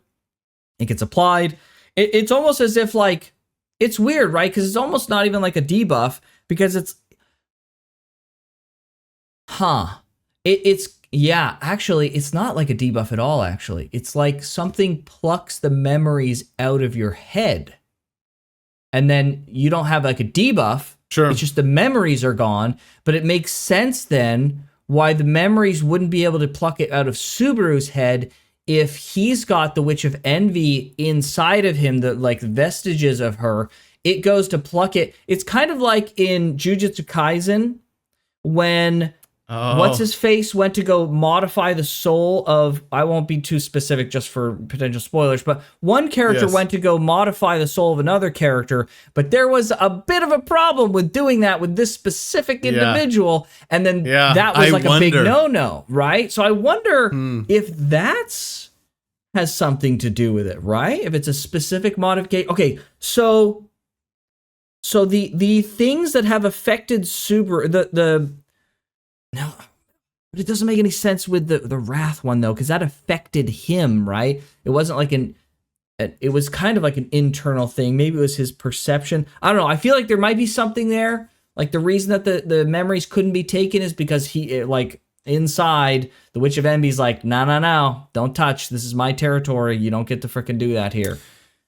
It gets applied. It's almost as if like, it's weird, right? Because it's almost not even like a debuff because it's, actually, it's not like a debuff at all, actually. It's like something plucks the memories out of your head. And then you don't have like a debuff. Sure. It's just the memories are gone. But it makes sense then why the memories wouldn't be able to pluck it out of Subaru's head if he's got the Witch of Envy inside of him, the like vestiges of her. It goes to pluck it. It's kind of like in Jujutsu Kaisen when what's his face went to go modify the soul of, I won't be too specific just for potential spoilers, but one character went to go modify the soul of another character, but there was a bit of a problem with doing that with this specific individual, and then that was like a big no-no, right? So I wonder if that's has something to do with it, right? If it's a specific modification. Okay, so the things that have affected Subaru, no, but it doesn't make any sense with the Wrath one though, because that affected him, right? It wasn't like it was kind of like an internal thing. Maybe it was his perception. I don't know. I feel like there might be something there. Like the reason that the memories couldn't be taken is because he like inside the Witch of Envy's like, no, don't touch. This is my territory. You don't get to freaking do that here.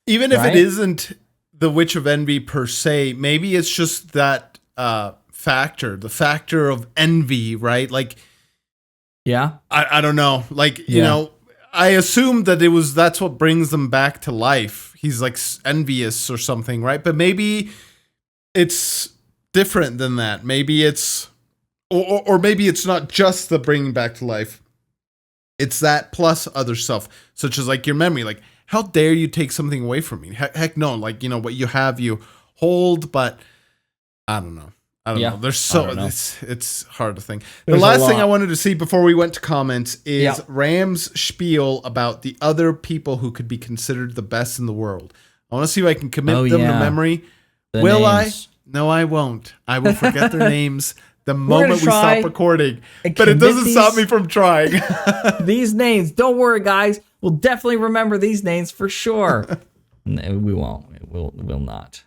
Even if it isn't the Witch of Envy per se, maybe it's just that the factor of envy, right? Like, I don't know. Like, you know, I assumed that that's what brings them back to life. He's like envious or something, right? But maybe it's different than that. Maybe it's, or maybe it's not just the bringing back to life. It's that plus other stuff, such as like your memory. Like, how dare you take something away from me? Heck no. Like, you know, what you have, you hold, but I don't know. I don't know. There's it's hard to think. The last thing I wanted to see before we went to comments is Ram's spiel about the other people who could be considered the best in the world. I want to see if I can commit them to memory. Will names. I? No, I won't. I will forget their names the moment we stop recording. But it doesn't stop me from trying. These names. Don't worry, guys. We'll definitely remember these names for sure. No, we won't. We'll not.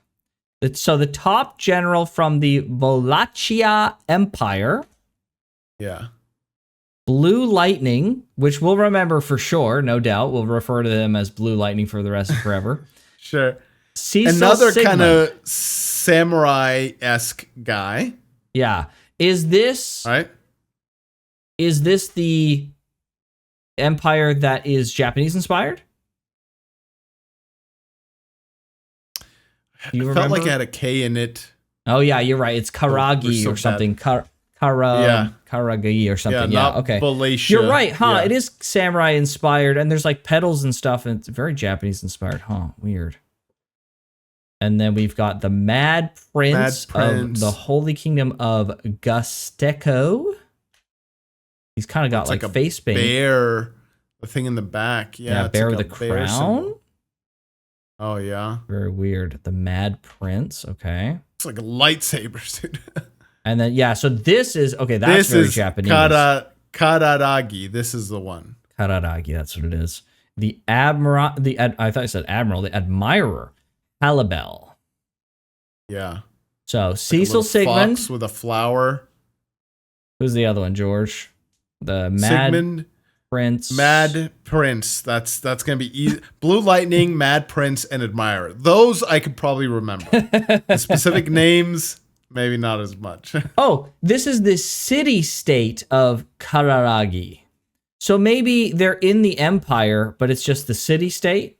So the top general from the Wallachia Empire. Yeah. Blue Lightning, which we'll remember for sure, no doubt. We'll refer to them as Blue Lightning for the rest of forever. Sure. Cecil Another Sigmund. kind of samurai-esque guy. Yeah. Is this the empire that is Japanese inspired? I felt like it had a K in it. Oh yeah, you're right. It's Karagi or something. Karagi or something. Yeah, okay. Balatia. You're right, huh? It is samurai inspired, and there's like petals and stuff, and it's very Japanese inspired, huh? Weird. And then we've got the Mad Prince of the Holy Kingdom of Gusteco. He's kind of got like face paint. Bear, the thing in the back. Yeah, bear with a crown. Symbol. Oh, yeah. Very weird. The Mad Prince. Okay. It's like a lightsaber, dude. And then, yeah, so this is, okay, that's very Japanese. Kararagi. This is the one. Kararagi, that's what it is. The Admiral, I thought I said Admiral, the Admirer, Halibel. Yeah. So like Cecil Sigmund. Fox with a flower. Who's the other one, George? The Mad Sigmund Prince. Mad Prince. That's going to be easy. Blue Lightning, Mad Prince, and Admirer. Those I could probably remember. The specific names, maybe not as much. Oh, this is the city-state of Kararagi. So maybe they're in the empire, but it's just the city-state,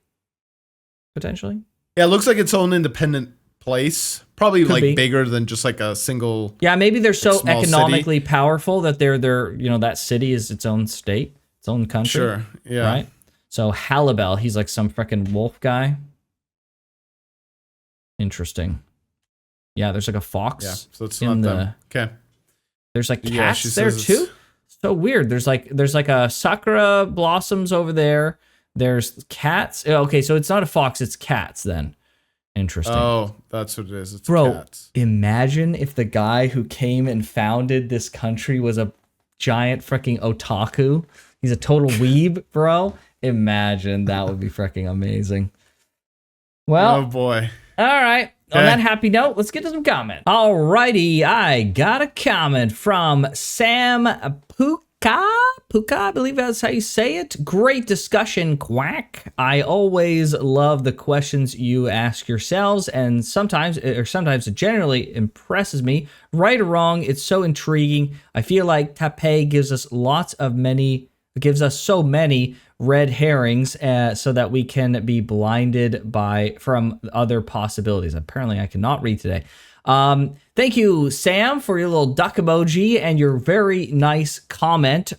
potentially? Yeah, it looks like its own independent place. Probably Could like be. bigger than just like a single. Yeah, maybe they're so small economically powerful that they're that city is its own state, its own country. Sure, yeah. Right? So Halibel, he's like some freaking wolf guy. Interesting. Yeah, there's like a fox. Yeah, so it's not them. Okay. There's like Yeah, cats she there says too. So weird. There's like a sakura blossoms over there. There's cats. Okay, so it's not a fox, it's cats then. Interesting. Oh, that's what it is. It's Bro, cats. imagine if the guy who came and founded this country was a giant freaking otaku. He's a total weeb, bro. Imagine, that would be freaking amazing. Well, Oh boy. all right. On that happy note, let's get to some comments. Alrighty, I got a comment from Sam Puka, I believe that's how you say it. Great discussion, quack. I always love the questions you ask yourselves, and sometimes it generally impresses me. Right or wrong, it's so intriguing. I feel like Taipei gives us so many red herrings so that we can be blinded from other possibilities. Apparently, I cannot read today. Thank you, Sam, for your little duck emoji and your very nice comment.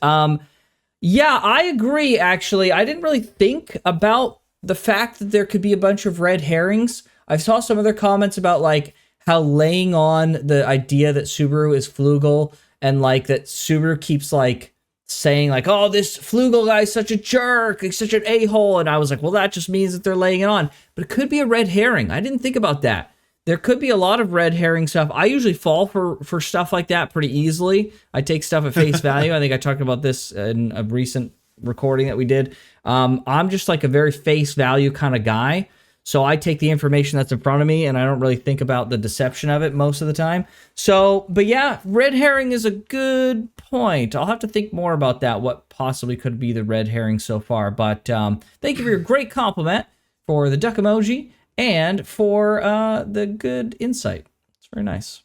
Yeah, I agree, actually. I didn't really think about the fact that there could be a bunch of red herrings. I saw some other comments about like how laying on the idea that Subaru is Flugel and like that Subaru keeps like saying like, oh, this Flugel guy's such a jerk, he's such an a-hole. And I was like, well, that just means that they're laying it on. But it could be a red herring. I didn't think about that. There could be a lot of red herring stuff. I usually fall for stuff like that pretty easily. I take stuff at face value. I think I talked about this in a recent recording that we did. I'm just like a very face value kind of guy. So I take the information that's in front of me and I don't really think about the deception of it most of the time. So, but yeah, red herring is a good point. I'll have to think more about that, what possibly could be the red herring so far. But thank you for your great compliment, for the duck emoji, and for the good insight. It's very nice.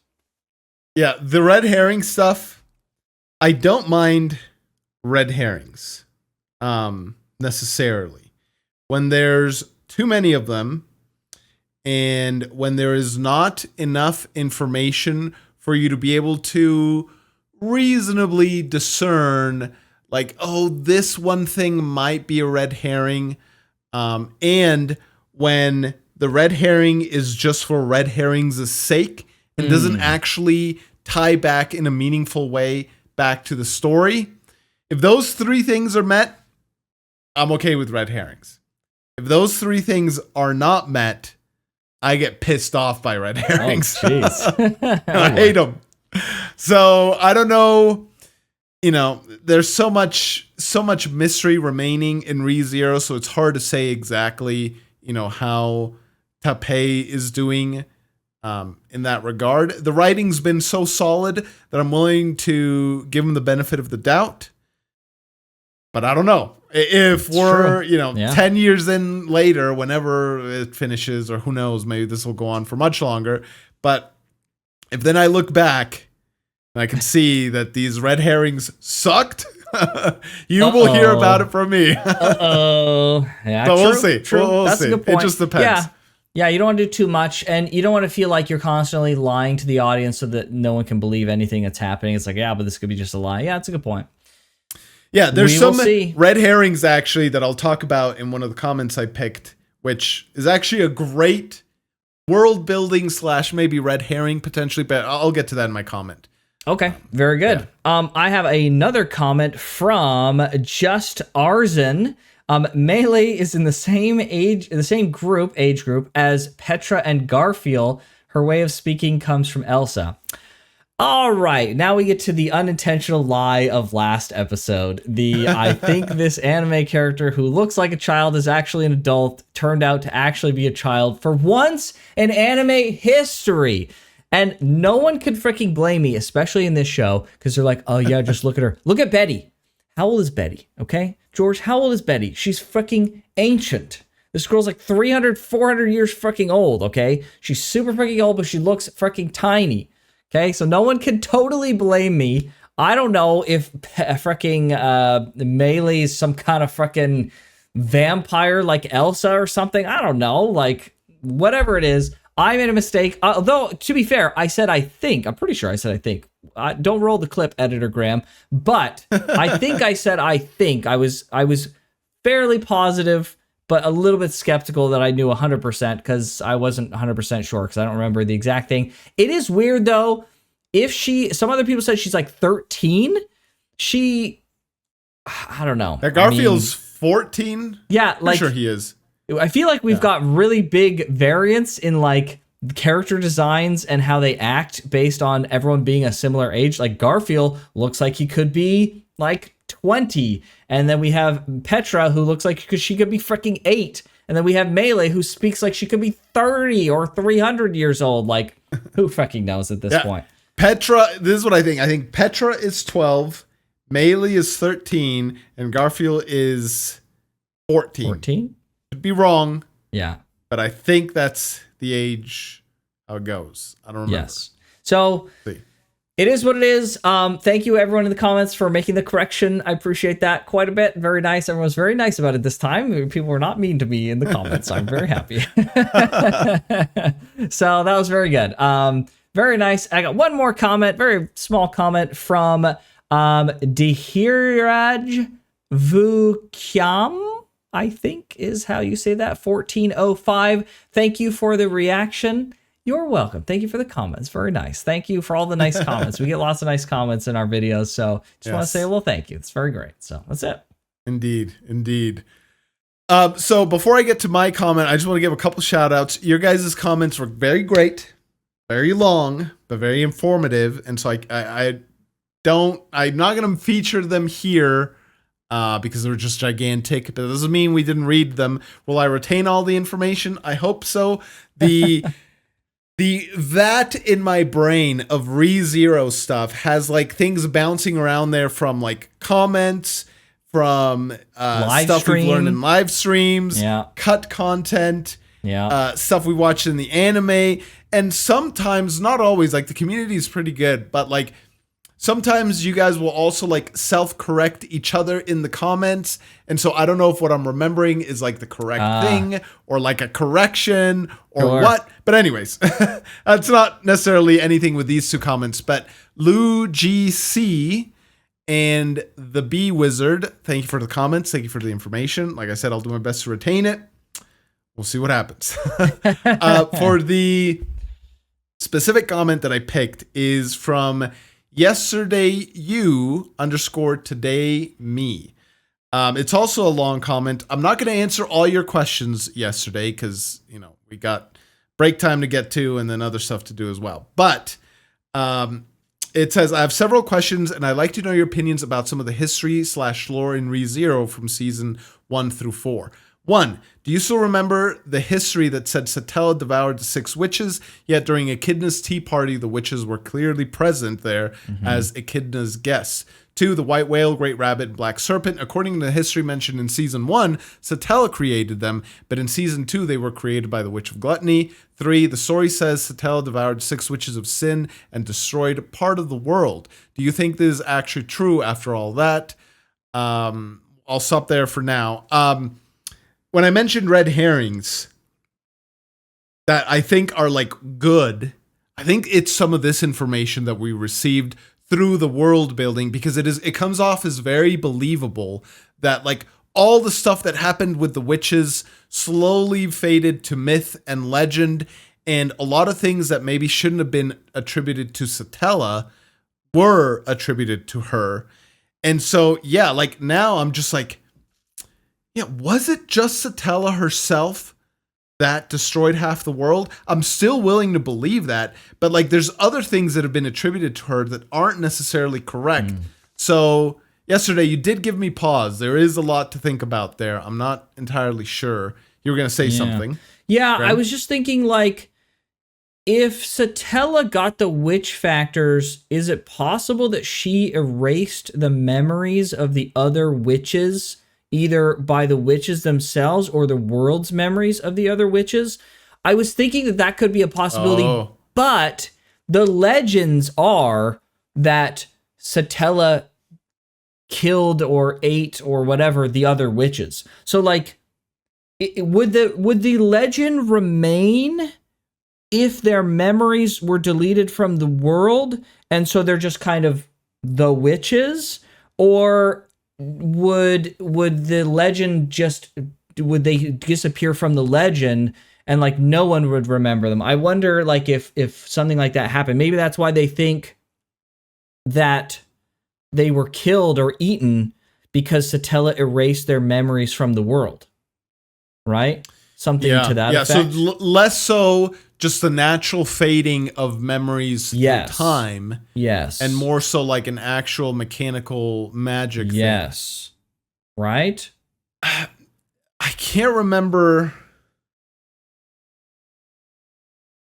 Yeah, the red herring stuff, I don't mind red herrings necessarily. When there's too many of them and when there is not enough information for you to be able to reasonably discern like, oh, this one thing might be a red herring, and when the red herring is just for red herring's sake and doesn't actually tie back in a meaningful way back to the story. If those three things are met, I'm okay with red herrings. If those three things are not met, I get pissed off by red herrings. Oh, jeez. I hate them. So I don't know. You know, there's so much mystery remaining in rezero, so it's hard to say exactly, you know, how Taipei is doing in that regard. The writing's been so solid that I'm willing to give him the benefit of the doubt. But I don't know. If we're, 10 years in later, whenever it finishes, or who knows, maybe this will go on for much longer. But if then I look back and I can see that these red herrings sucked, you will hear about it from me. Yeah, so true, we'll see. True. We'll That's see. a good point. It just depends. Yeah, you don't want to do too much, and you don't want to feel like you're constantly lying to the audience so that no one can believe anything that's happening. It's like, yeah, but this could be just a lie. Yeah, that's a good point. Yeah, there's some red herrings actually that I'll talk about in one of the comments I picked, which is actually a great world building / maybe red herring potentially, but I'll get to that in my comment. Okay, very good. Yeah. I have another comment from Just Arzen. Melee is in the same age group as Petra and Garfield. Her way of speaking comes from Elsa. All right, now we get to the unintentional lie of last episode. I think this anime character who looks like a child is actually an adult turned out to actually be a child for once in anime history. And no one could freaking blame me, especially in this show, because they're like, oh yeah, just look at her. Look at Betty. How old is Betty? Okay, George, how old is Betty? She's freaking ancient. This girl's like 300, 400 years freaking old, okay? She's super freaking old, but she looks freaking tiny. Okay, so no one can totally blame me. I don't know if freaking Melee is some kind of freaking vampire like Elsa or something. I don't know. Like, whatever it is, I made a mistake. Although, to be fair, I said I think. I'm pretty sure I said I think. Don't roll the clip, Editor Graham. But I think I said I think. I was fairly positive, but a little bit skeptical that I knew 100% because I wasn't 100% sure because I don't remember the exact thing. It is weird though. If some other people said she's like 13, I don't know. That Garfield's 14? Yeah, like, I'm sure he is. I feel like we've got really big variance in like character designs and how they act based on everyone being a similar age. Like Garfield looks like he could be like 20, and then we have Petra who looks like she could be freaking 8, and then we have Melee who speaks like she could be 30 or 300 years old. Like, who fucking knows at this point? Petra, this is what I think. I think Petra is 12, Melee is 13, and Garfield is 14. 14? Could be wrong. Yeah. But I think that's the age how it goes. I don't remember. Yes. So it is what it is. Thank you everyone in the comments for making the correction. I appreciate that quite a bit. Very nice. Everyone was very nice about it this time. People were not mean to me in the comments. I'm very happy. So that was very good. Very nice. I got one more comment, very small comment from Dehiraj Vukyam, I think is how you say that, 1405. Thank you for the reaction. You're welcome. Thank you for the comments. Very nice. Thank you for all the nice comments. We get lots of nice comments in our videos, so just want to say a little thank you. It's very great. So that's it. Indeed. So before I get to my comment, I just want to give a couple shout outs. Your guys' comments were very great, very long, but very informative. And so I'm not going to feature them here because they're just gigantic, but that doesn't mean we didn't read them. Will I retain all the information? I hope so. That in my brain of rezero stuff has like things bouncing around there from like comments, from stuff we've learned in live streams, cut content, stuff we watched in the anime, and sometimes, not always, like the community is pretty good, but like sometimes you guys will also like self-correct each other in the comments. And so I don't know if what I'm remembering is like the correct thing or like a correction or what. But anyways, that's not necessarily anything with these two comments. But Lou GC and the Bee Wizard, thank you for the comments. Thank you for the information. Like I said, I'll do my best to retain it. We'll see what happens. For the specific comment that I picked is from yesterday you _ today me. It's also a long comment. I'm not going to answer all your questions yesterday because, we got break time to get to and then other stuff to do as well. But it says, I have several questions and I'd like to know your opinions about some of the history / lore in ReZero from season 1 through 4. 1. Do you still remember the history that said Satella devoured the 6 witches, yet during Echidna's tea party, the witches were clearly present there as Echidna's guests? 2. The white whale, great rabbit, and black serpent. According to the history mentioned in season 1, Satella created them, but in season 2, they were created by the Witch of Gluttony. 3. The story says Satella devoured 6 witches of sin and destroyed part of the world. Do you think this is actually true after all that? I'll stop there for now. When I mentioned red herrings that I think are like good, I think it's some of this information that we received through the world building, because it comes off as very believable that like all the stuff that happened with the witches slowly faded to myth and legend, and a lot of things that maybe shouldn't have been attributed to Satella were attributed to her. And so, yeah, like now I'm just like, yeah, was it just Satella herself that destroyed half the world, I'm still willing to believe that. But like, there's other things that have been attributed to her that aren't necessarily correct. So yesterday you did give me pause. There is a lot to think about there. I'm not entirely sure. You were going to say something. Yeah, I was just thinking, like, if Satella got the witch factors, is it possible that she erased the memories of the other witches, either by the witches themselves or the world's memories of the other witches? I was thinking that that could be a possibility, but the legends are that Satella killed or ate or whatever the other witches. So, like, would the legend remain if their memories were deleted from the world, and so they're just kind of the witches? Or would the legend would they disappear from the legend and like no one would remember them? I wonder, like, if something like that happened. Maybe that's why they think that they were killed or eaten, because Satella erased their memories from the world. Right? Something to that effect. So less so just the natural fading of memories through time. Yes. And more so like an actual mechanical magic thing. Yes. Right? I can't remember.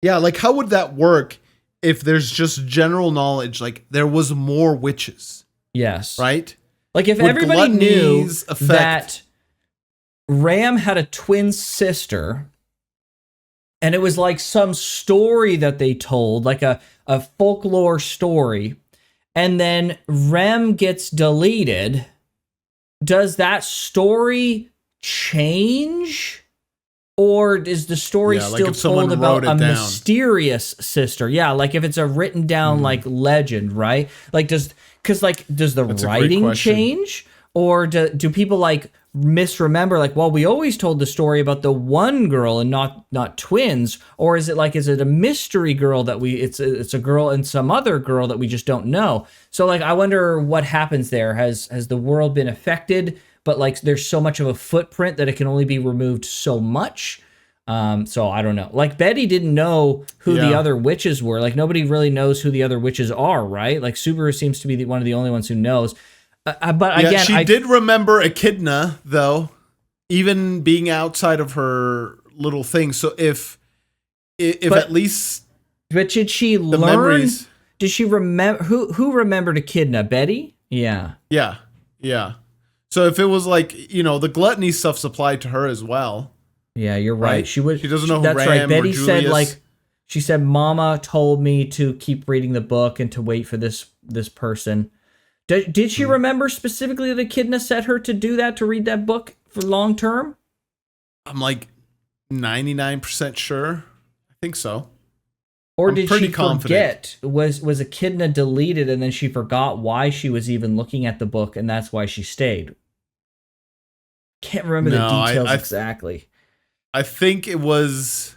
Yeah, like how would that work if there's just general knowledge, like there was more witches? Yes. Right? Like if everybody knew that Ram had a twin sister, and it was like some story that they told, like a folklore story, and then Rem gets deleted, does that story change? Or is the story still told about a mysterious sister? Yeah, like if it's a written down like legend, right? Like does the writing change? Or do people like misremember, like, well, we always told the story about the one girl and not twins? Or is it a mystery girl that it's a girl and some other girl that we just don't know? So like I wonder what happens there. Has the world been affected, but like there's so much of a footprint that it can only be removed so much? So I don't know. Like Betty didn't know who the other witches were. Like nobody really knows who the other witches are, right? Like Subaru seems to be one of the only ones who knows. But again, she did remember Echidna, though, even being outside of her little thing. So if at least, but did she learn? Memories, did she remember who remembered Echidna? Betty? Yeah. So if it was like the gluttony stuff's applied to her as well. Yeah, you're right. She doesn't know who that's Ram right. Betty or Julius. said she said, "Mama told me to keep reading the book and to wait for this person." Did she remember specifically that Echidna set her to do that, to read that book for long term? I'm like 99% sure. I think so. Or did she forget? Was Echidna deleted and then she forgot why she was even looking at the book, and that's why she stayed? Can't remember the details exactly. I think it was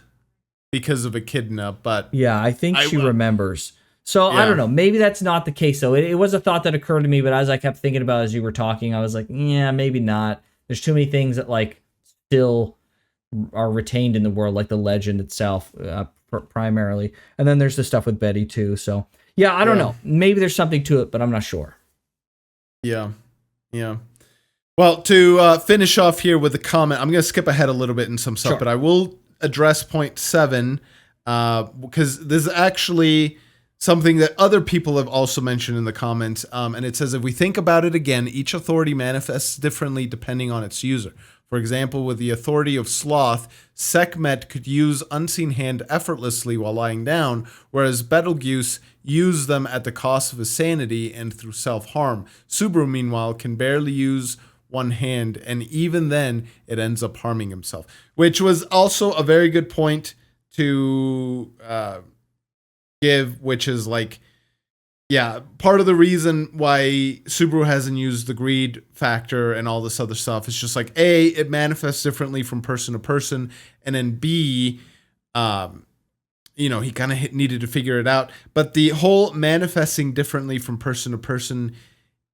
because of Echidna, but yeah, I think she remembers. So I don't know. Maybe that's not the case, though. It was a thought that occurred to me, but as I kept thinking about it as you were talking, I was like, yeah, maybe not. There's too many things that like still are retained in the world, like the legend itself, primarily. And then there's the stuff with Betty too. So yeah, I don't know. Maybe there's something to it, but I'm not sure. Yeah. Well, to finish off here with a comment, I'm going to skip ahead a little bit in some stuff, but I will address point 7 because this is actually something that other people have also mentioned in the comments. And it says, if we think about it again, each authority manifests differently depending on its user. For example, with the authority of sloth, Sekhmet could use Unseen Hand effortlessly while lying down, whereas Betelgeuse used them at the cost of his sanity and through self-harm. Subaru, meanwhile, can barely use one hand, and even then, it ends up harming himself. Which was also a very good point to give, which is like, part of the reason why Subaru hasn't used the greed factor and all this other stuff is just like, A, it manifests differently from person to person, and then B, he kind of needed to figure it out. But the whole manifesting differently from person to person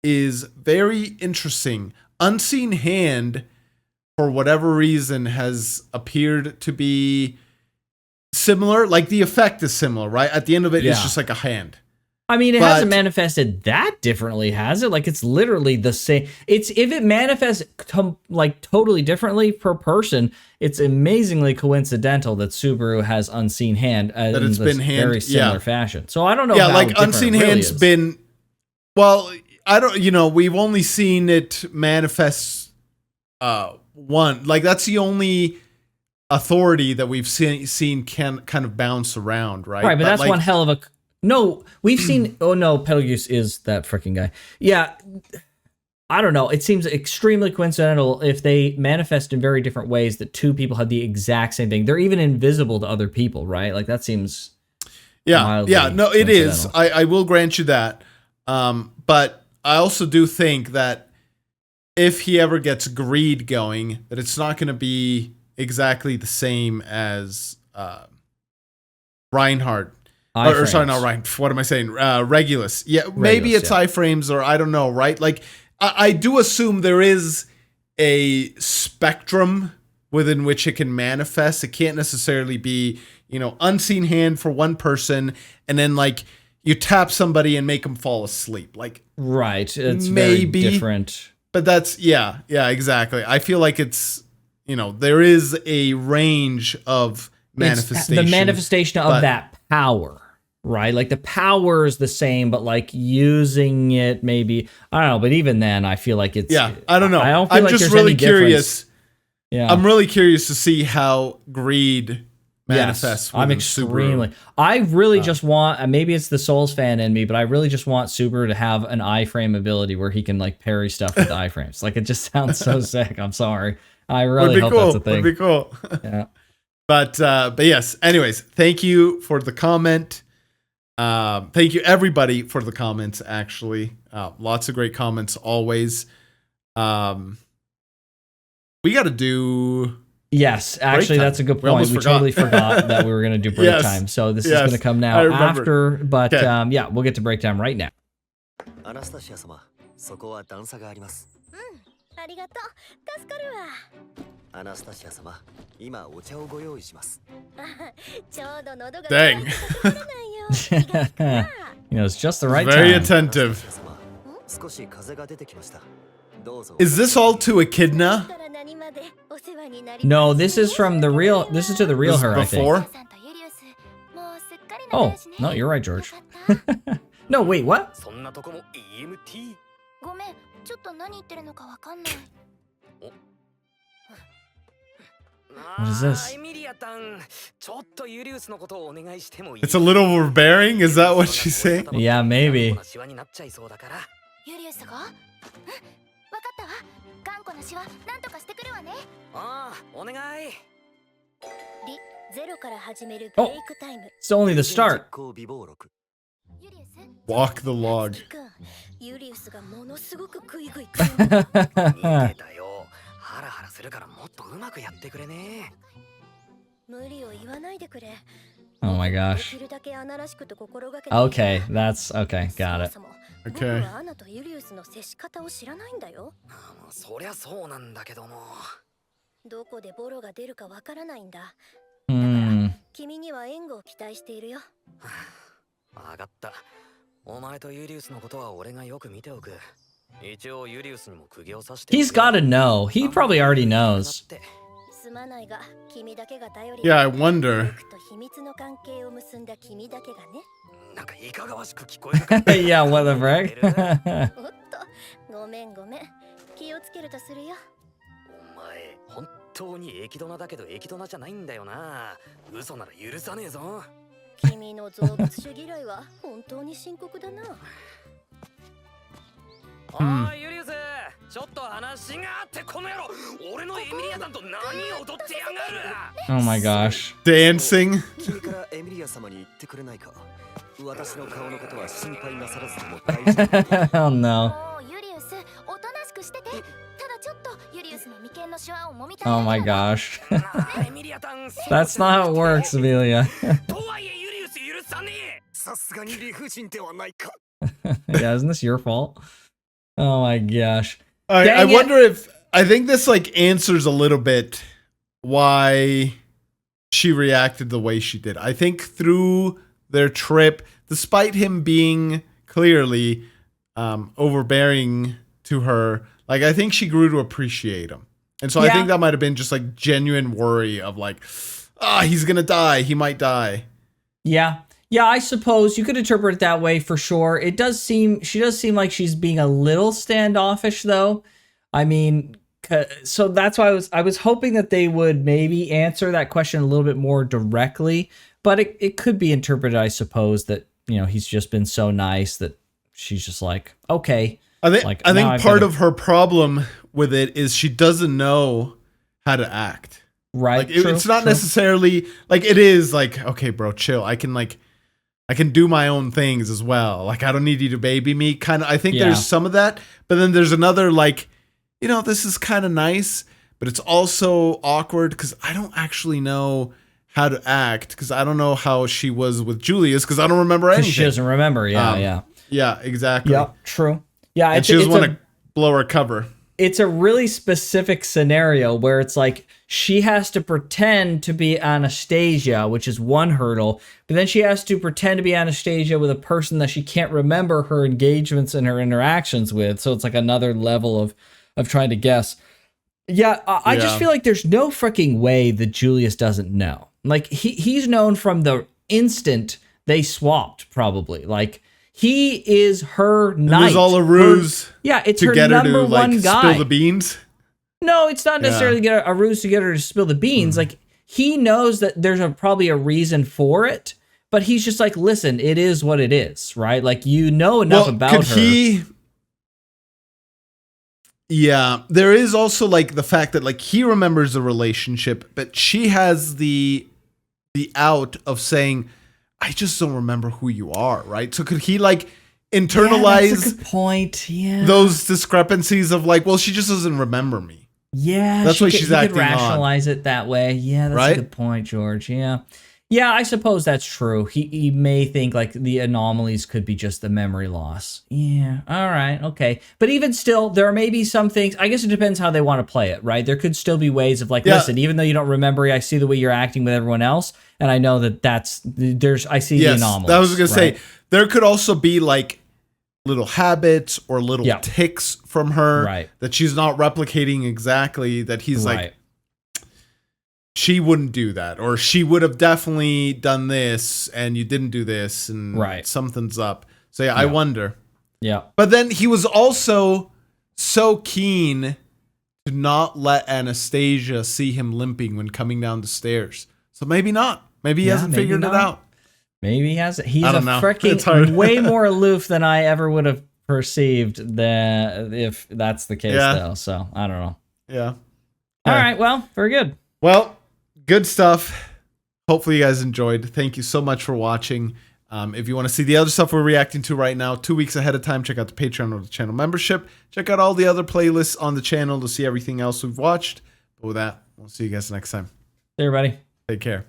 is very interesting. Unseen Hand for whatever reason, has appeared to be similar. Like the effect is similar, right? At the end of it, it's just like a hand. I mean, it hasn't manifested that differently, has it? Like, it's literally the same. If it manifests like totally differently per person, it's amazingly coincidental that Subaru has unseen hand that it's been very similar fashion. So I don't know. Yeah, like unseen hand's been. Well, I don't. You know, we've only seen it manifest one. Like that's the only authority that we've seen can kind of bounce around, right? Right, but that's like, one hell of a. No, we've seen. Oh no, Betelgeuse is that freaking guy. Yeah, I don't know. It seems extremely coincidental if they manifest in very different ways that two people had the exact same thing. They're even invisible to other people, right? Like that seems. Yeah, no, it is. I will grant you that. But I also do think that if he ever gets greed going, that it's not going to be exactly the same as Reinhardt. Or sorry, not Ryan. What am I saying? Regulus. Yeah, maybe it's iframes or I don't know, right? Like, I do assume there is a spectrum within which it can manifest. It can't necessarily be, you know, unseen hand for one person and then, like, you tap somebody and make them fall asleep. Like, right. It's maybe very different. But that's, yeah, exactly. I feel like it's, you know, there is a range of manifestation. The manifestation of that power. Right, like the power is the same, but like using it, maybe I don't know. But even then, I feel like it's I don't know. I'm like just really curious. Yeah, I'm really curious to see how greed manifests. I'm extremely. Subaru. I really just want. Maybe it's the Souls fan in me, but I really just want Subaru to have an iframe ability where he can like parry stuff with iframes. Like it just sounds so sick. I'm sorry. I really hope that's a thing. Would be cool. Yeah. But yes. Anyways, thank you for the comment. Thank you everybody for the comments. Actually, lots of great comments always. We got to do. Yes, actually, that's a good point. We totally forgot that we were going to do break time. So this is going to come now after. But yeah, we'll get to break time right now. Anastasia-sama, そこは段差があります。ありがとう。助かるわ。Anastasia-sama, 今お茶をご用意します。ちょうど喉が Dang. You know, it's just the right Very time. attentive. Is this all to Echidna? No, this is from the real. This is to the real her. Before? I think. Oh no, you're right, George. No, wait, what? What is this? It's a little overbearing? Is that what she's saying? Yeah, maybe. Oh, it's only the start. Walk the log. Oh my gosh. Okay, that's okay. Got it. Okay. He's gotta know. He probably already knows. Yeah, I wonder. Yeah, what the frick? Oh my gosh. Dancing. Oh no. Oh my gosh. That's not how it works, Amelia. Yeah, isn't this your fault? Oh my gosh. I wonder if I think this like answers a little bit why she reacted the way she did. I think through their trip, despite him being clearly overbearing to her, like I think she grew to appreciate him. And so I think that might have been just like genuine worry of like, he's gonna die. He might die. Yeah. Yeah, I suppose you could interpret it that way for sure. She does seem like she's being a little standoffish though. I mean, so that's why I was hoping that they would maybe answer that question a little bit more directly, but it could be interpreted, I suppose, that, you know, he's just been so nice that she's just like, okay. I think part of her problem with it is she doesn't know how to act. Right. Like it's not necessarily like it is like, okay, bro, chill. I can do my own things as well. Like, I don't need you to baby me. Kind of, I think there's some of that. But then there's another, like, you know, this is kind of nice, but it's also awkward because I don't actually know how to act because I don't know how she was with Julius because I don't remember anything. She doesn't remember. Yeah, Yeah, exactly. Yeah, true. Yeah, and she doesn't want to blow her cover. It's a really specific scenario where it's like she has to pretend to be Anastasia, which is one hurdle, but then she has to pretend to be Anastasia with a person that she can't remember her engagements and her interactions with. So it's like another level of trying to guess. Yeah, I just feel like there's no freaking way that Julius doesn't know. Like he's known from the instant they swapped, probably. Like he is her knight. There's all a ruse. It's to her get number her to one like guy. spill the beans. No, it's not necessarily a ruse to get her to spill the beans. Like he knows that there's probably a reason for it, but he's just like, listen, it is what it is, right? Like you know enough about her. Yeah, there is also like the fact that like he remembers the relationship, but she has the out of saying, I just don't remember who you are, right? So could he like internalize that's a good point. Yeah, those discrepancies of like, well, she just doesn't remember me. Yeah, that's why she's acting could rationalize it that way. Yeah, that's a good point, George. Yeah, I suppose that's true. He may think like the anomalies could be just the memory loss. Yeah, all right, okay. But even still, there may be some things, I guess it depends how they want to play it, right? There could still be ways of like, listen, even though you don't remember, I see the way you're acting with everyone else, and I know that I see the anomalies. I was going to say, there could also be like little habits or little ticks from her that she's not replicating exactly, that he's like, she wouldn't do that, or she would have definitely done this and you didn't do this, and something's up. So I wonder. Yeah. But then he was also so keen to not let Anastasia see him limping when coming down the stairs. So maybe not. Maybe he hasn't figured it out. Maybe he hasn't. He's a freaking way more aloof than I ever would have perceived if that's the case, though. So I don't know. Yeah. All right. Well, very good. Well, good stuff. Hopefully you guys enjoyed. Thank you so much for watching. If you want to see the other stuff we're reacting to right now, 2 weeks ahead of time, check out the Patreon or the channel membership. Check out all the other playlists on the channel to see everything else we've watched. But with that, we'll see you guys next time. Hey, everybody. Take care.